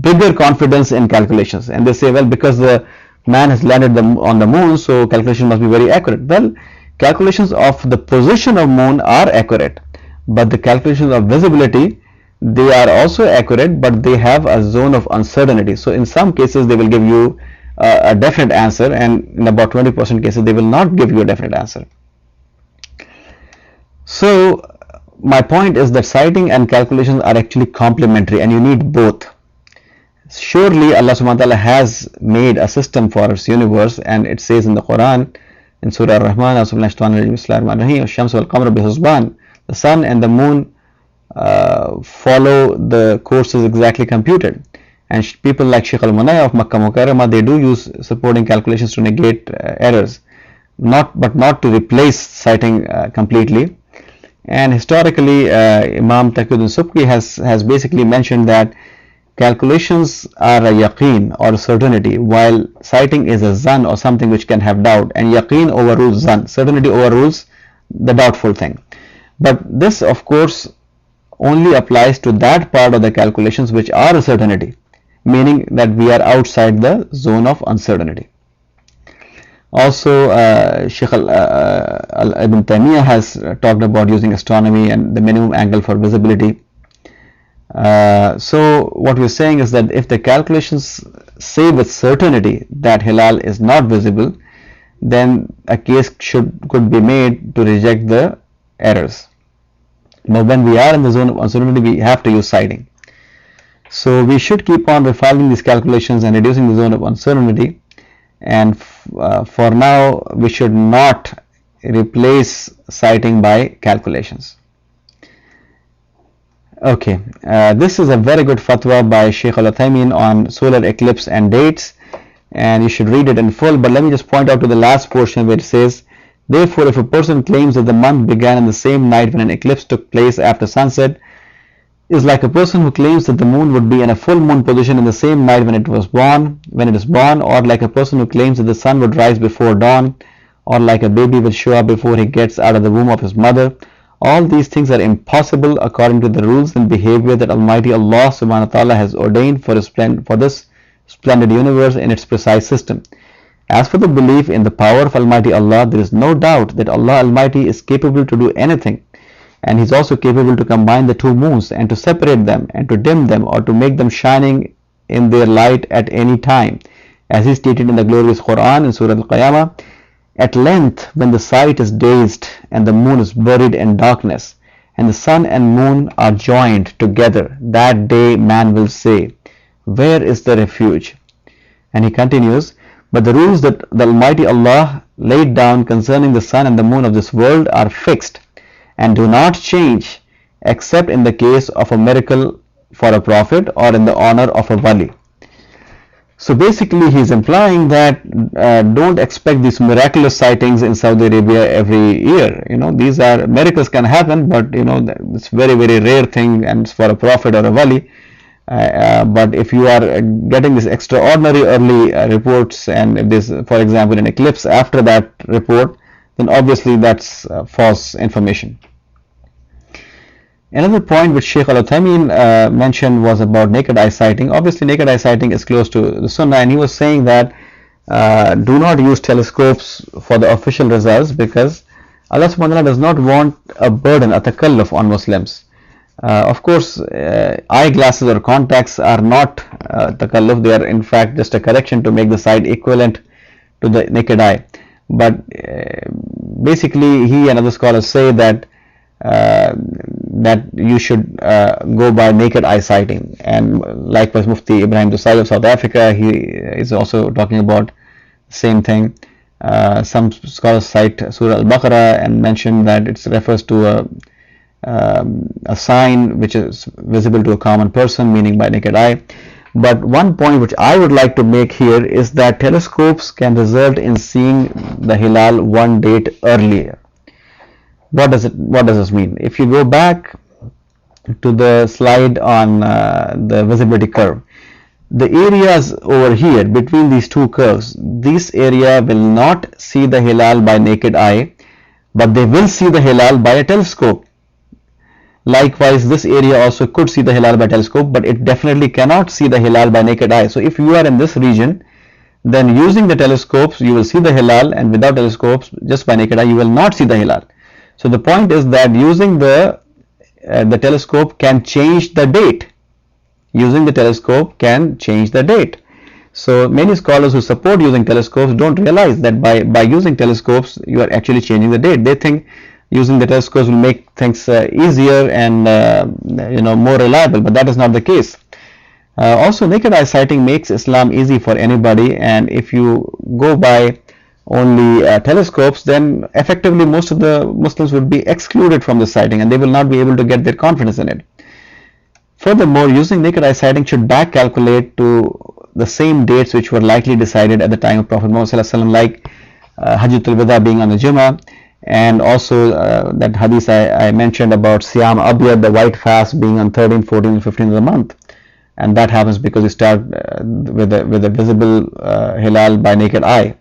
bigger confidence in calculations, and they say, well, because the man has landed on the moon, so calculation must be very accurate. Well, calculations of the position of moon are accurate, but the calculations of visibility, they are also accurate, but they have a zone of uncertainty. So in some cases they will give you a definite answer, and in about 20% cases they will not give you a definite answer. So my point is that sighting and calculations are actually complementary, and you need both. Surely Allah subhanahu wa ta'ala has made a system for its universe, and it says in the Quran, in Surah Ar-Rahman, the sun and the moon follow the courses exactly computed. And people like Sheikh Al-Munaya of Makkah Mukarramah, they do use supporting calculations to negate errors, but not to replace sighting completely. And historically, Imam Taqiyuddin Subki has basically mentioned that calculations are a yaqeen or a certainty, while sighting is a zan or something which can have doubt, and yaqeen overrules zan, certainty overrules the doubtful thing. But this, of course, only applies to that part of the calculations which are a certainty, meaning that we are outside the zone of uncertainty. Also, Sheikh Ibn Taymiyyah has talked about using astronomy and the minimum angle for visibility. So what we're saying is that if the calculations say with certainty that Hilal is not visible, then a case could be made to reject the errors. But when we are in the zone of uncertainty, we have to use sighting. So we should keep on refining these calculations and reducing the zone of uncertainty. And for now, we should not replace sighting by calculations. Okay, this is a very good fatwa by Sheikh Al-Uthaymin on solar eclipse and dates, and you should read it in full. But let me just point out to the last portion where it says, therefore, if a person claims that the month began in the same night when an eclipse took place after sunset, is like a person who claims that the moon would be in a full moon position in the same night when it is born, or like a person who claims that the sun would rise before dawn, or like a baby will show up before he gets out of the womb of his mother. All these things are impossible according to the rules and behavior that Almighty Allah subhanahu wa ta'ala has ordained for this splendid universe in its precise system. As for the belief in the power of Almighty Allah, there is no doubt that Allah Almighty is capable to do anything, and He is also capable to combine the two moons and to separate them and to dim them or to make them shining in their light at any time, as He stated in the glorious Quran in Surah Al-Qiyamah. At length, when the sight is dazed and the moon is buried in darkness, and the sun and moon are joined together, that day man will say, where is the refuge? And he continues, but the rules that the Almighty Allah laid down concerning the sun and the moon of this world are fixed and do not change, except in the case of a miracle for a prophet or in the honor of a wali. So basically he is implying that don't expect these miraculous sightings in Saudi Arabia every year. These are miracles can happen, but it's very rare thing, and it's for a prophet or a wali. But if you are getting this extraordinary early reports, and if there's, for example, an eclipse after that report, then obviously that's false information. Another point which Sheikh Al-Uthaymin mentioned was about naked eye sighting. Obviously naked eye sighting is close to the Sunnah, and he was saying that do not use telescopes for the official results, because Allah subhanahu wa ta'ala does not want a burden, a takalluf on Muslims. Of course, eyeglasses or contacts are not takalluf, they are in fact just a correction to make the sight equivalent to the naked eye. but basically he and other scholars say that that you should go by naked eye sighting. And likewise Mufti Ibrahim Dosai of South Africa, he is also talking about the same thing. Some scholars cite Surah Al-Baqarah and mention that it refers to a sign which is visible to a common person, meaning by naked eye. But one point which I would like to make here is that telescopes can result in seeing the Hilal one date earlier. What does this mean? If you go back to the slide on the visibility curve, the areas over here between these two curves, this area will not see the Hilal by naked eye, but they will see the Hilal by a telescope. Likewise, this area also could see the Hilal by telescope, but it definitely cannot see the Hilal by naked eye. So if you are in this region, then using the telescopes you will see the Hilal, and without telescopes, just by naked eye, you will not see the Hilal. So the point is that using the telescope can change the date. Using the telescope can change the date. So many scholars who support using telescopes don't realize that by using telescopes you are actually changing the date. They think using the telescopes will make things easier and more reliable, but that is not the case. Also, naked eye sighting makes Islam easy for anybody, and if you go by only telescopes, then effectively most of the Muslims would be excluded from the sighting, and they will not be able to get their confidence in it. Furthermore, using naked eye sighting should back calculate to the same dates which were likely decided at the time of Prophet Muhammad ﷺ, like Hajjatul Wada being on the Jummah, and also that hadith I mentioned about Siyam Abiyad, the white fast, being on 13th, 14th and 15th of the month, and that happens because you start with a visible Hilal by naked eye.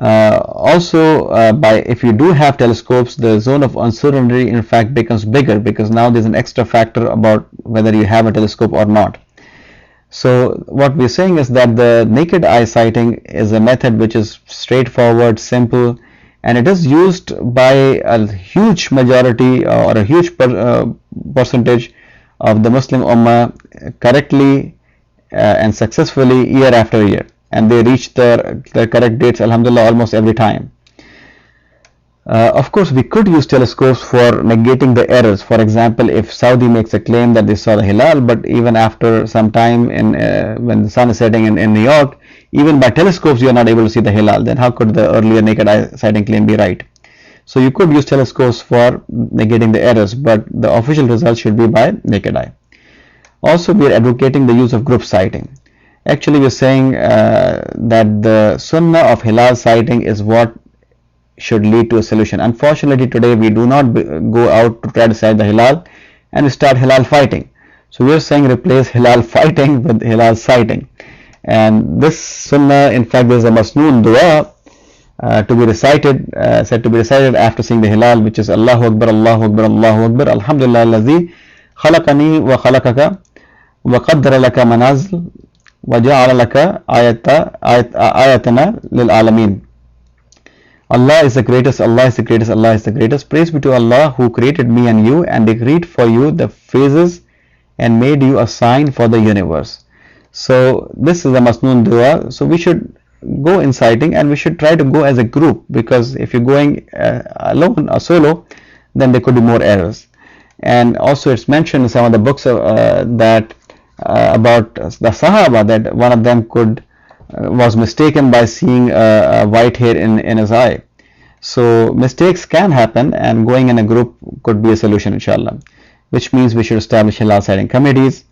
If you do have telescopes, the zone of uncertainty in fact becomes bigger, because now there's an extra factor about whether you have a telescope or not. So what we're saying is that the naked eye sighting is a method which is straightforward, simple, and it is used by a huge majority or a huge percentage of the Muslim Ummah correctly and successfully year after year, and they reach the correct dates, alhamdulillah, almost every time. Of course, we could use telescopes for negating the errors. For example, if Saudi makes a claim that they saw the Hilal, but even after some time when the sun is setting in New York, even by telescopes you are not able to see the Hilal, then how could the earlier naked eye sighting claim be right? So you could use telescopes for negating the errors, but the official result should be by naked eye. Also, we are advocating the use of group sighting. Actually, we are saying that the sunnah of Hilal sighting is what should lead to a solution. Unfortunately, today we do not go out to try to sight the Hilal and we start Hilal fighting. So we are saying replace Hilal fighting with Hilal sighting. And this sunnah, in fact, there is a masnoon dua to be recited, said to be recited after seeing the Hilal, which is Allahu Akbar, Allahu Akbar, Allahu Akbar, Alhamdulillah alladhi khalaqani wa khalaqaka wa qaddara laka manazil wa ja'ala laka ayatana lil alamin. Allah is the greatest, Allah is the greatest, Allah is the greatest. Praise be to Allah who created me and you and decreed for you the phases and made you a sign for the universe. So this is a masnoon dua. So we should go in sighting, and we should try to go as a group, because if you're going alone or solo, then there could be more errors. And also it's mentioned in some of the books that about the Sahaba, that one of them was mistaken by seeing a white hair in his eye. So mistakes can happen, and going in a group could be a solution, inshallah, which means we should establish Hilal sighting committees.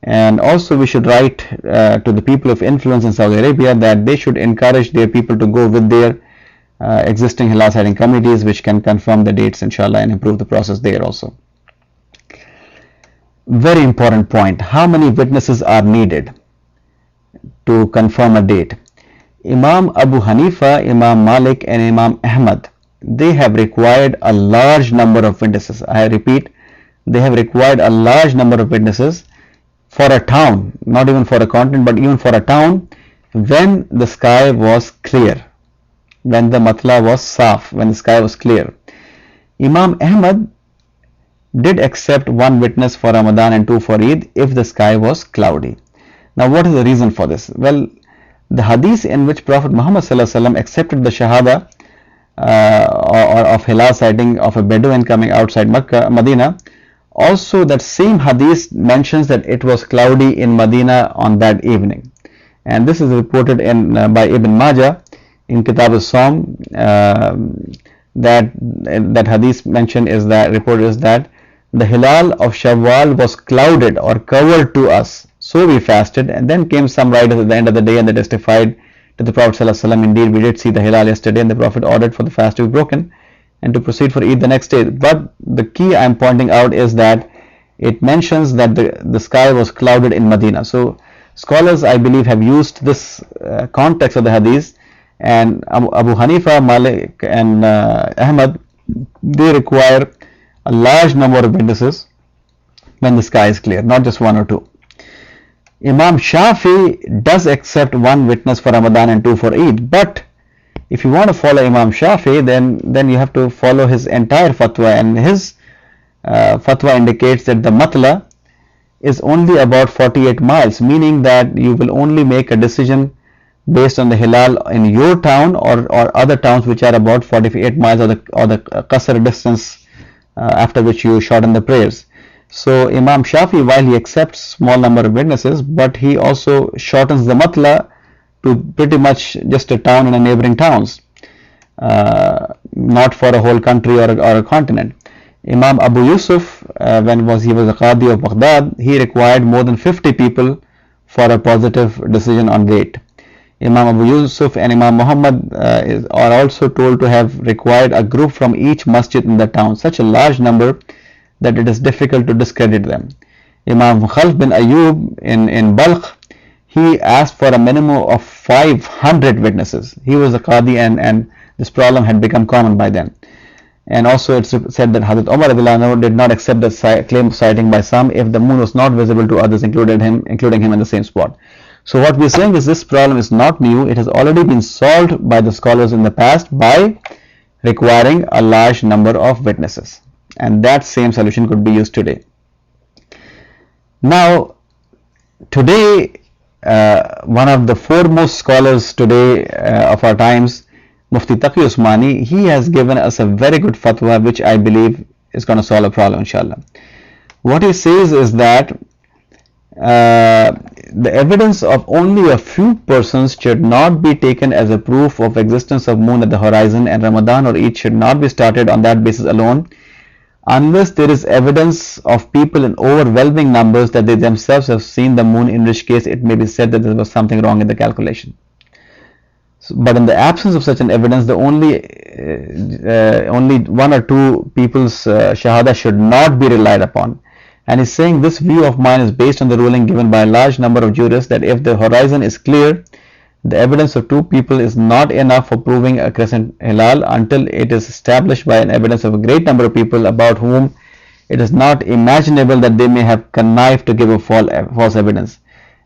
And also we should write to the people of influence in Saudi Arabia that they should encourage their people to go with their existing Hilal sighting committees, which can confirm the dates, inshallah, and improve the process there also. Very important point: how many witnesses are needed to confirm a date? Imam Abu Hanifa, Imam Malik and Imam Ahmad, they have required a large number of witnesses. I repeat, they have required a large number of witnesses for a town, not even for a continent, but even for a town, when the sky was clear, when the matla was saf, when the sky was clear. Imam Ahmad did accept one witness for Ramadan and two for Eid if the sky was cloudy. Now what is the reason for this? Well, The hadith in which Prophet Muhammad ﷺ accepted the Shahada or of Hilal sighting of a Bedouin coming outside Medina, also that same hadith mentions that it was cloudy in Medina on that evening. And this is reported in by Ibn Majah in Kitab al-Sawm. That hadith mentioned is that reported is that the Hilal of Shawwal was clouded or covered to us, so we fasted. And then came some writers at the end of the day and they testified to the Prophet ﷺ, indeed we did see the Hilal yesterday, and the Prophet ordered for the fast to be broken and to proceed for Eid the next day. But the key I am pointing out is that it mentions that the sky was clouded in Medina. So scholars, I believe, have used this context of the hadith, and Abu Hanifa, Malik and Ahmad, they require a large number of witnesses when the sky is clear, not just one or two. Imam Shafi does accept one witness for Ramadan and two for Eid, but if you want to follow Imam Shafi, then you have to follow his entire fatwa, and his fatwa indicates that the matla is only about 48 miles, meaning that you will only make a decision based on the Hilal in your town or other towns which are about 48 miles or the qasr distance after which you shorten the prayers. So Imam Shafi, while he accepts small number of witnesses, but he also shortens the matla to pretty much just a town and a neighboring towns, not for a whole country or a continent. Imam Abu Yusuf, when he was a Qadi of Baghdad, he required more than 50 people for a positive decision on date. Imam Abu Yusuf and Imam Muhammad are also told to have required a group from each masjid in the town, such a large number that it is difficult to discredit them. Imam Khalf bin Ayyub in Balkh, he asked for a minimum of 500 witnesses. He was a Qadi, and this problem had become common by then. And also it's said that Hazrat Umar did not accept the claim of sighting by some if the moon was not visible to others, including him in the same spot. So what we are saying is this problem is not new. It has already been solved by the scholars in the past by requiring a large number of witnesses, and that same solution could be used today. Now, today, one of the foremost scholars today of our times, Mufti Taqi Usmani, he has given us a very good fatwa which I believe is going to solve a problem, inshallah. What he says is that the evidence of only a few persons should not be taken as a proof of existence of moon at the horizon, and Ramadan or Eid should not be started on that basis alone, unless there is evidence of people in overwhelming numbers that they themselves have seen the moon, in which case it may be said that there was something wrong in the calculation. But in the absence of such an evidence, the only one or two people's shahada should not be relied upon. And he's saying this view of mine is based on the ruling given by a large number of jurists that if the horizon is clear, the evidence of two people is not enough for proving a crescent hilal until it is established by an evidence of a great number of people about whom it is not imaginable that they may have connived to give a false evidence.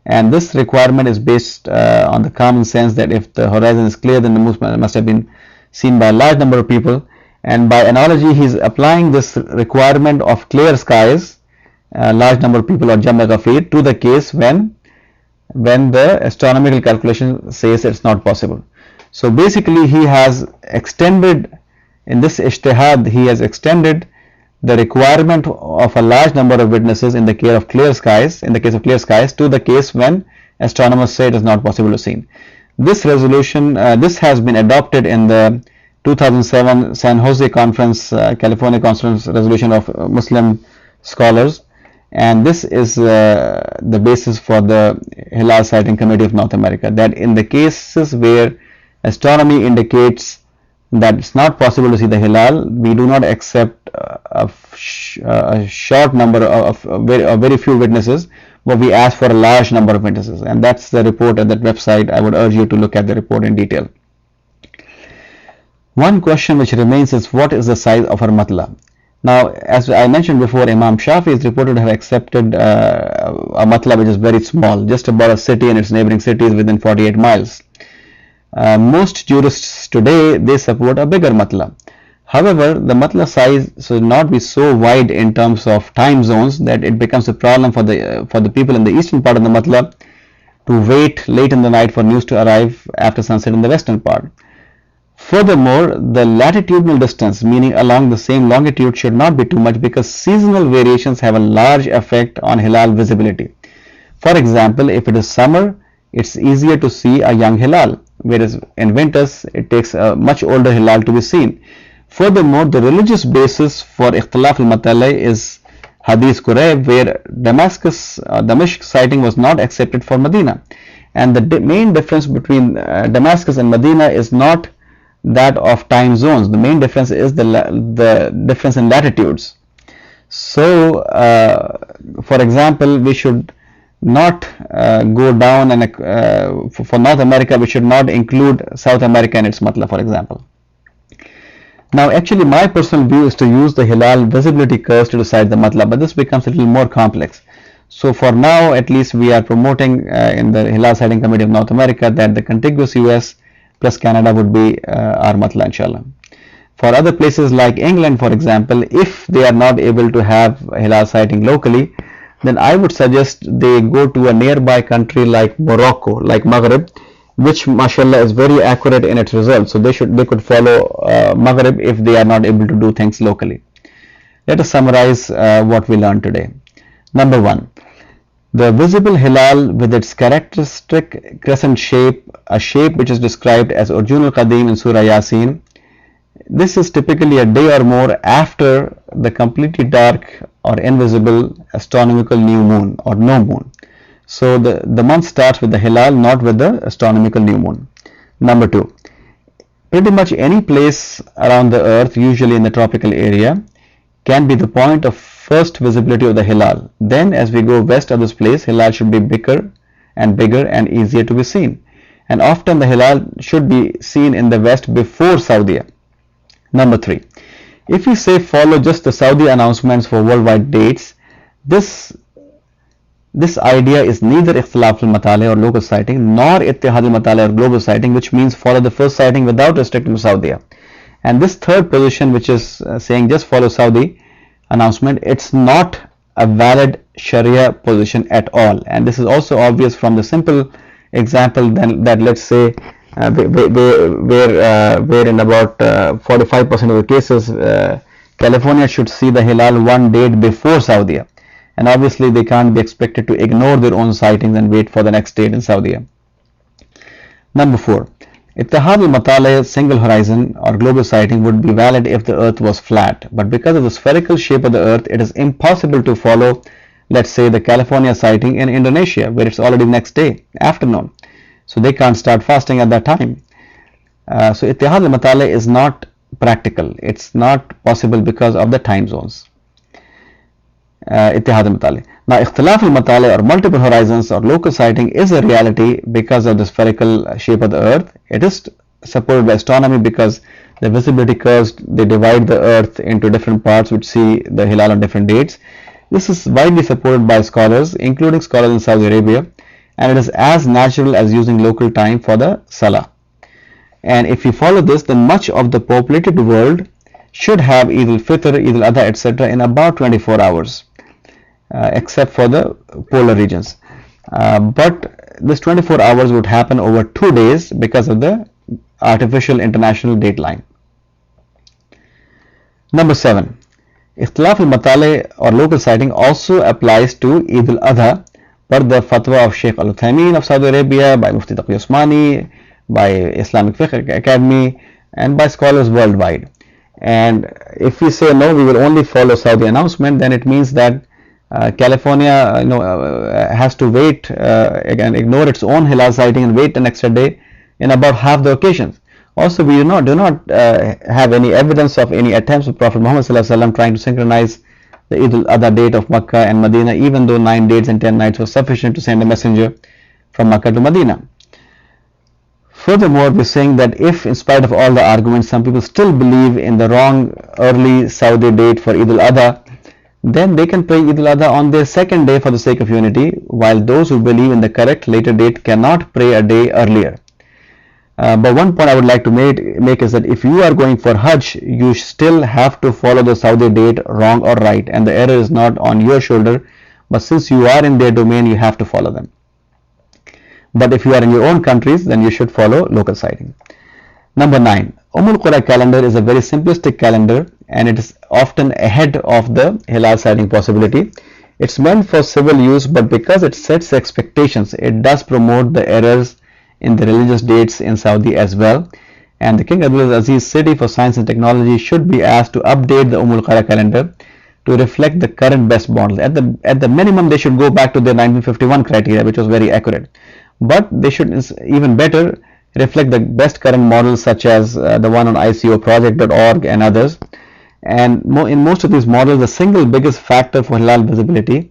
And this requirement is based on the common sense that if the horizon is clear, then the moon must have been seen by a large number of people. And by analogy, he is applying this requirement of clear skies, a large number of people, or Jam' Ghafir, to the case when the astronomical calculation says it's not possible. So basically, he has extended, in this ijtihad, he has extended the requirement of a large number of witnesses in the case of clear skies, to the case when astronomers say it is not possible to see. This resolution, this has been adopted in the 2007 San Jose Conference, California Conference resolution of Muslim scholars, and this is the basis for the Hilal Sighting Committee of North America, that in the cases where astronomy indicates that it's not possible to see the Hilal, we do not accept a short number of very few witnesses, but we ask for a large number of witnesses. And that's the report at that website. I would urge you to look at the report in detail. One question which remains is, what is the size of our matla? Now, as I mentioned before, Imam Shafi is reported to have accepted a matla which is very small, just about a city and its neighboring cities within 48 miles. Most jurists today, they support a bigger matla. However, the matla size should not be so wide in terms of time zones that it becomes a problem for the people in the eastern part of the matla to wait late in the night for news to arrive after sunset in the western part. Furthermore, the latitudinal distance, meaning along the same longitude, should not be too much because seasonal variations have a large effect on Hilal visibility. For example, if it is summer, it's easier to see a young Hilal, whereas in winters, it takes a much older Hilal to be seen. Furthermore, the religious basis for Ikhtilaf al-Matali is Hadith Qurayb, where Damascus sighting was not accepted for Medina. And the main difference between Damascus and Medina is not that of time zones. The main difference is the difference in latitudes. So, for example, we should not go down, and for North America, we should not include South America in its matla, for example. Now, actually, my personal view is to use the Hilal visibility curves to decide the matla, but this becomes a little more complex. So, for now, at least, we are promoting in the Hilal Sighting Committee of North America that the contiguous US plus Canada would be our matla, inshallah. For other places like England, for example, if they are not able to have Hilal sighting locally, then I would suggest they go to a nearby country like Morocco, like Maghreb, which mashallah is very accurate in its results. So they could follow Maghreb if they are not able to do things locally. Let us summarize what we learned today. Number one, the visible Hilal with its characteristic crescent shape, a shape which is described as Urjun al-Qadim in Surah Yasin. This is typically a day or more after the completely dark or invisible astronomical new moon or no moon. So the month starts with the Hilal, not with the astronomical new moon. Number two, pretty much any place around the earth, usually in the tropical area, can be the point of first visibility of the Hilal. Then as we go west of this place, Hilal should be bigger and easier to be seen. And often the Hilal should be seen in the west before Saudi. Number three, if we say follow just the Saudi announcements for worldwide dates, this idea is neither Ikhtilaf al-Matali or local sighting nor Ittihad al-Matali or global sighting, which means follow the first sighting without restricting to Saudi. And this third position, which is saying just follow Saudi announcement, it's not a valid Sharia position at all. And this is also obvious from the simple example that let's say where in about 45% of the cases California should see the Hilal one date before Saudi, and obviously they can't be expected to ignore their own sightings and wait for the next date in Saudi. Number four, Ittihad al-Matali, single horizon or global sighting, would be valid if the earth was flat, but because of the spherical shape of the earth, it is impossible to follow, let's say, the California sighting in Indonesia, where it's already next day afternoon. So they can't start fasting at that time. So Ittihad al-Matali is not practical. It's not possible because of the time zones. Ittihad al-Matali. Now, Ikhtilaf al-Matali or multiple horizons or local sighting is a reality because of the spherical shape of the earth. It is supported by astronomy because the visibility curves, they divide the earth into different parts which see the Hilal on different dates. This is widely supported by scholars, including scholars in Saudi Arabia, and it is as natural as using local time for the Salah. And if you follow this, then much of the populated world should have Eidul Fitr, Eidul Adha, etc. in about 24 hours, except for the polar regions. But this 24 hours would happen over 2 days because of the artificial international dateline. Number 7. Ikhtilaf al-Matali or local sighting also applies to Eidul Adha per the fatwa of Sheikh Al-Uthaymeen of Saudi Arabia, by Mufti Taqi Osmani, by Islamic Fiqh Academy, and by scholars worldwide. And if we say no, we will only follow Saudi announcement, then it means that California has to wait, again ignore its own Hilal sighting and wait an extra day in about half the occasions. Also, we do not have any evidence of any attempts of Prophet Muhammad ﷺ trying to synchronize the Eidul Adha date of Makkah and Medina, even though 9 days and 10 nights was sufficient to send a messenger from Makkah to Medina. Furthermore, we're saying that if, in spite of all the arguments, some people still believe in the wrong early Saudi date for Eidul Adha, then they can pray Eidul Adha on their second day for the sake of unity, while those who believe in the correct later date cannot pray a day earlier. But one point I would like to make is that if you are going for Hajj, you still have to follow the Saudi date, wrong or right, and the error is not on your shoulder, but since you are in their domain, you have to follow them. But if you are in your own countries, then you should follow local sighting. Number 9. Ummul Qura calendar is a very simplistic calendar and it is often ahead of the Hilal sighting possibility. It's meant for civil use, but because it sets expectations, it does promote the errors in the religious dates in Saudi as well. And the King Abdul Aziz City for Science and Technology should be asked to update the Ummul Qura calendar to reflect the current best model. At the minimum, they should go back to their 1951 criteria, which was very accurate. But they should even better reflect the best current models, such as the one on icoproject.org and others. And in most of these models, the single biggest factor for Hilal visibility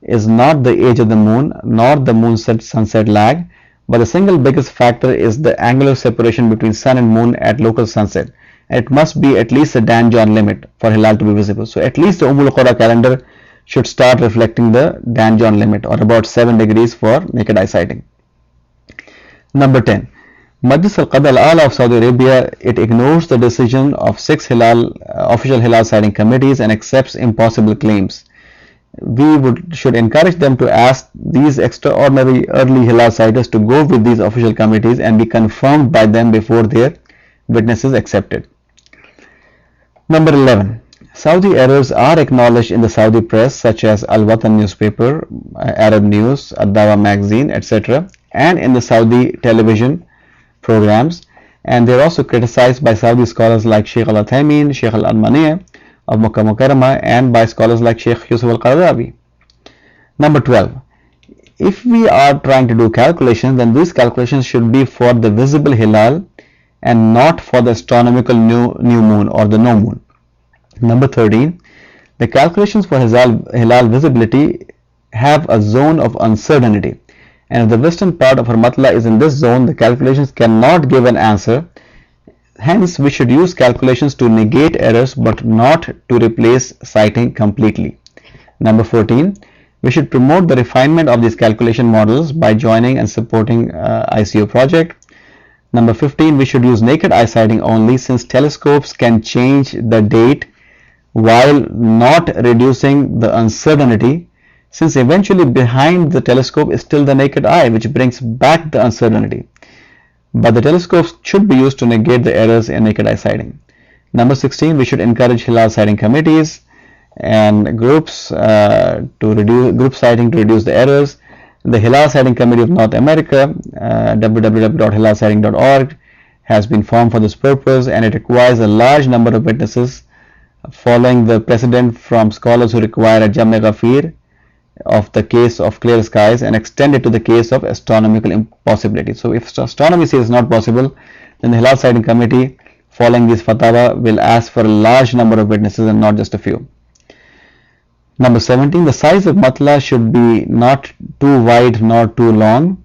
is not the age of the moon nor the moon sunset lag, but the single biggest factor is the angular separation between sun and moon at local sunset. And it must be at least a Dan-John limit for Hilal to be visible. So at least the Ummul Qura calendar should start reflecting the Dan-John limit, or about 7 degrees for naked eye sighting. Number 10. Majlis al-Qada al-Ala of Saudi Arabia, it ignores the decision of 6 official Hilal sighting committees and accepts impossible claims. We should encourage them to ask these extraordinary early Hilal sighters to go with these official committees and be confirmed by them before their witness is accepted. Number 11. Saudi errors are acknowledged in the Saudi press, such as Al-Watan newspaper, Arab News, Ad-Dawa magazine, etc., and in the Saudi television programs, and they are also criticized by Saudi scholars like Sheikh Al-Uthaymin, Sheikh Al-Almaniyah of Makkah Mukarramah, and by scholars like Sheikh Yusuf Al-Qaradawi. Number 12. If we are trying to do calculations, then these calculations should be for the visible Hilal and not for the astronomical new moon or the no moon. Number 13. The calculations for Hilal visibility have a zone of uncertainty, and if the western part of Harmatla is in this zone, the calculations cannot give an answer. Hence, we should use calculations to negate errors but not to replace sighting completely. Number 14. We should promote the refinement of these calculation models by joining and supporting ICO project. Number 15. We should use naked eye sighting only, since telescopes can change the date while not reducing the uncertainty, since eventually behind the telescope is still the naked eye, which brings back the uncertainty. But the telescopes should be used to negate the errors in naked eye sighting. Number 16. We should encourage Hilal sighting committees and group sighting to reduce the errors. The Hilal Sighting Committee of North America, www.hilalsighting.org, has been formed for this purpose, and it requires a large number of witnesses, following the precedent from scholars who require a Jam-e Ghafir of the case of clear skies and extend it to the case of astronomical impossibility. So if astronomy says it's not possible, then the Hilal Sighting Committee, following this fatwa, will ask for a large number of witnesses and not just a few. Number 17. The size of matla should be not too wide nor too long,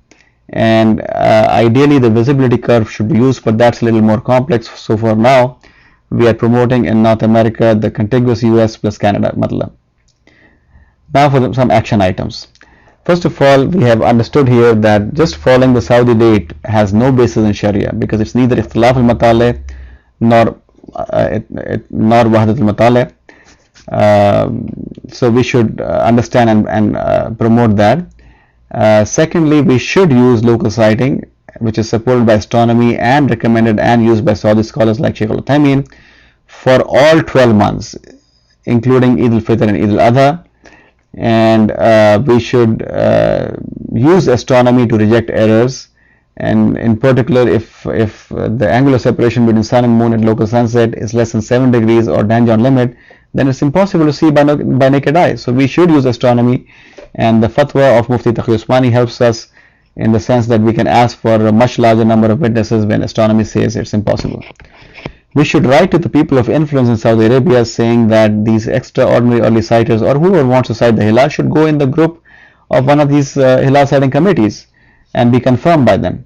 and ideally the visibility curve should be used, but that's a little more complex. So for now, we are promoting in North America the contiguous US plus Canada matla. Now for some action items. First of all, we have understood here that just following the Saudi date has no basis in Sharia, because it's neither ikhtilaf al-matale nor wahdat al-matale. So we should understand and promote that. Secondly, we should use local sighting, which is supported by astronomy and recommended and used by Saudi scholars like Sheikh Al-Uthaymin for all 12 months, including Eidul Fitr and Eidul Adha. And we should use astronomy to reject errors, and in particular if the angular separation between sun and moon at local sunset is less than 7 degrees or Dan-John limit, then it's impossible to see by naked eye. So we should use astronomy, and the fatwa of Mufti Taqi Usmani helps us in the sense that we can ask for a much larger number of witnesses when astronomy says it's impossible. We should write to the people of influence in Saudi Arabia saying that these extraordinary early sighters, or whoever wants to sight the Hilal, should go in the group of one of these Hilal sighting committees and be confirmed by them.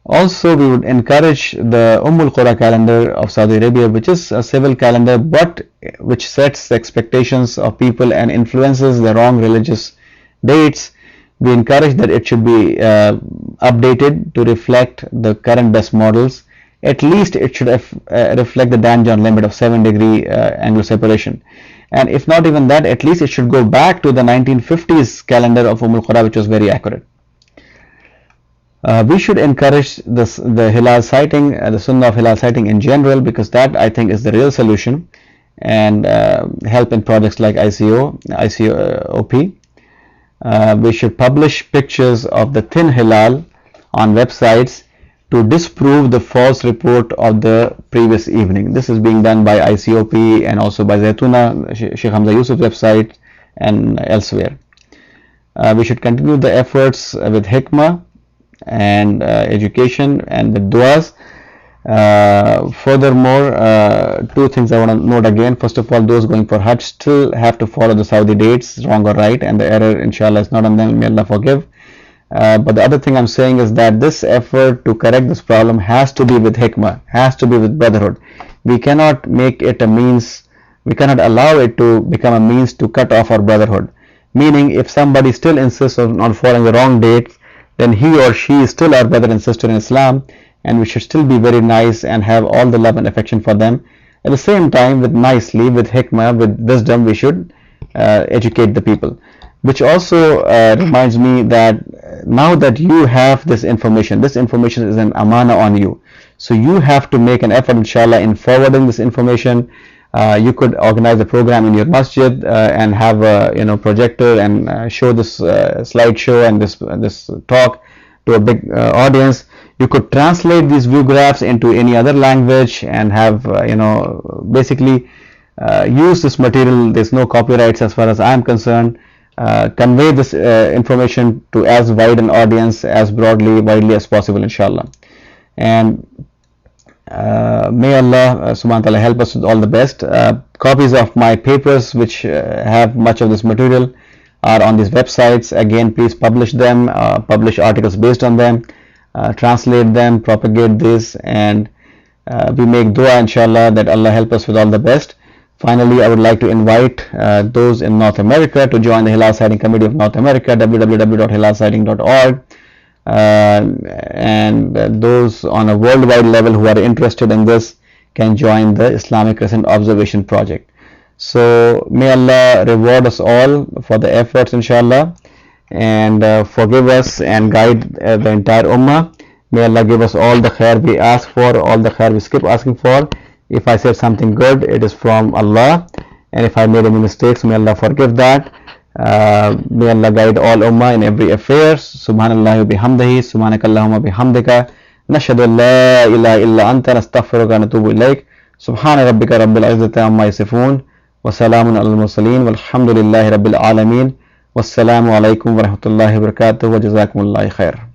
Also, we would encourage the Ummul Qura calendar of Saudi Arabia, which is a civil calendar but which sets the expectations of people and influences the wrong religious dates. We encourage that it should be updated to reflect the current best models. At least it should reflect the Dan-John limit of 7 degree angular separation. And if not even that, at least it should go back to the 1950s calendar of Ummul Qura, which was very accurate. We should encourage the Hilal sighting, the Sunnah of Hilal sighting in general, because that I think is the real solution, and help in projects like ICOP. We should publish pictures of the thin Hilal on websites to disprove the false report of the previous evening. This is being done by ICOP and also by Zaytuna, Sheikh Hamza Yusuf's website, and elsewhere. We should continue the efforts with hikmah and education and with du'as. Furthermore, two things I want to note again. First of all, those going for Hajj still have to follow the Saudi dates, wrong or right, and the error, inshallah, is not on them. May Allah forgive. But the other thing I'm saying is that this effort to correct this problem has to be with hikmah, has to be with brotherhood. We cannot make it a means, we cannot allow it to become a means to cut off our brotherhood. Meaning, if somebody still insists on following the wrong dates, then he or she is still our brother and sister in Islam, and we should still be very nice and have all the love and affection for them. At the same time, with nicely, with hikmah, with wisdom, we should educate the people. Which also reminds me that now that you have this information is an amana on you. So you have to make an effort, inshallah, in forwarding this information. You could organize a program in your masjid and have a projector and show this slideshow and this talk to a big audience. You could translate these view graphs into any other language and have basically use this material. There's no copyrights as far as I'm concerned. Convey this information to as wide an audience, as widely as possible, inshallah. And may Allah subhanahu wa ta'ala help us with all the best. Copies of my papers, which have much of this material, are on these websites. Again, please publish them, publish articles based on them, translate them, propagate this, and we make dua, inshallah, that Allah help us with all the best. Finally, I would like to invite those in North America to join the Hilal Sighting Committee of North America, www.hilalsighting.org. And those on a worldwide level who are interested in this can join the Islamic Crescent Observation Project. So may Allah reward us all for the efforts, inshallah, and forgive us and guide the entire ummah. May Allah give us all the khair we ask for, all the khair we skip asking for. If I said something good, it is from Allah, and if I made any mistakes, may Allah forgive that. May Allah guide all ummah in every affair. Subhanallah wa bihamdihi, subhanakallahumma bihamdika, nashhadu an la ilaha illa anta, nastaghfiruka wa natubu ilayk. Subhana rabbika rabbil izzati amma yasifun, wa salamun alal mursalin, walhamdulillahi rabbil alamin. Wassalamu alaikum wa rahmatullahi wa barakatuh, wa jazakumullahu khair.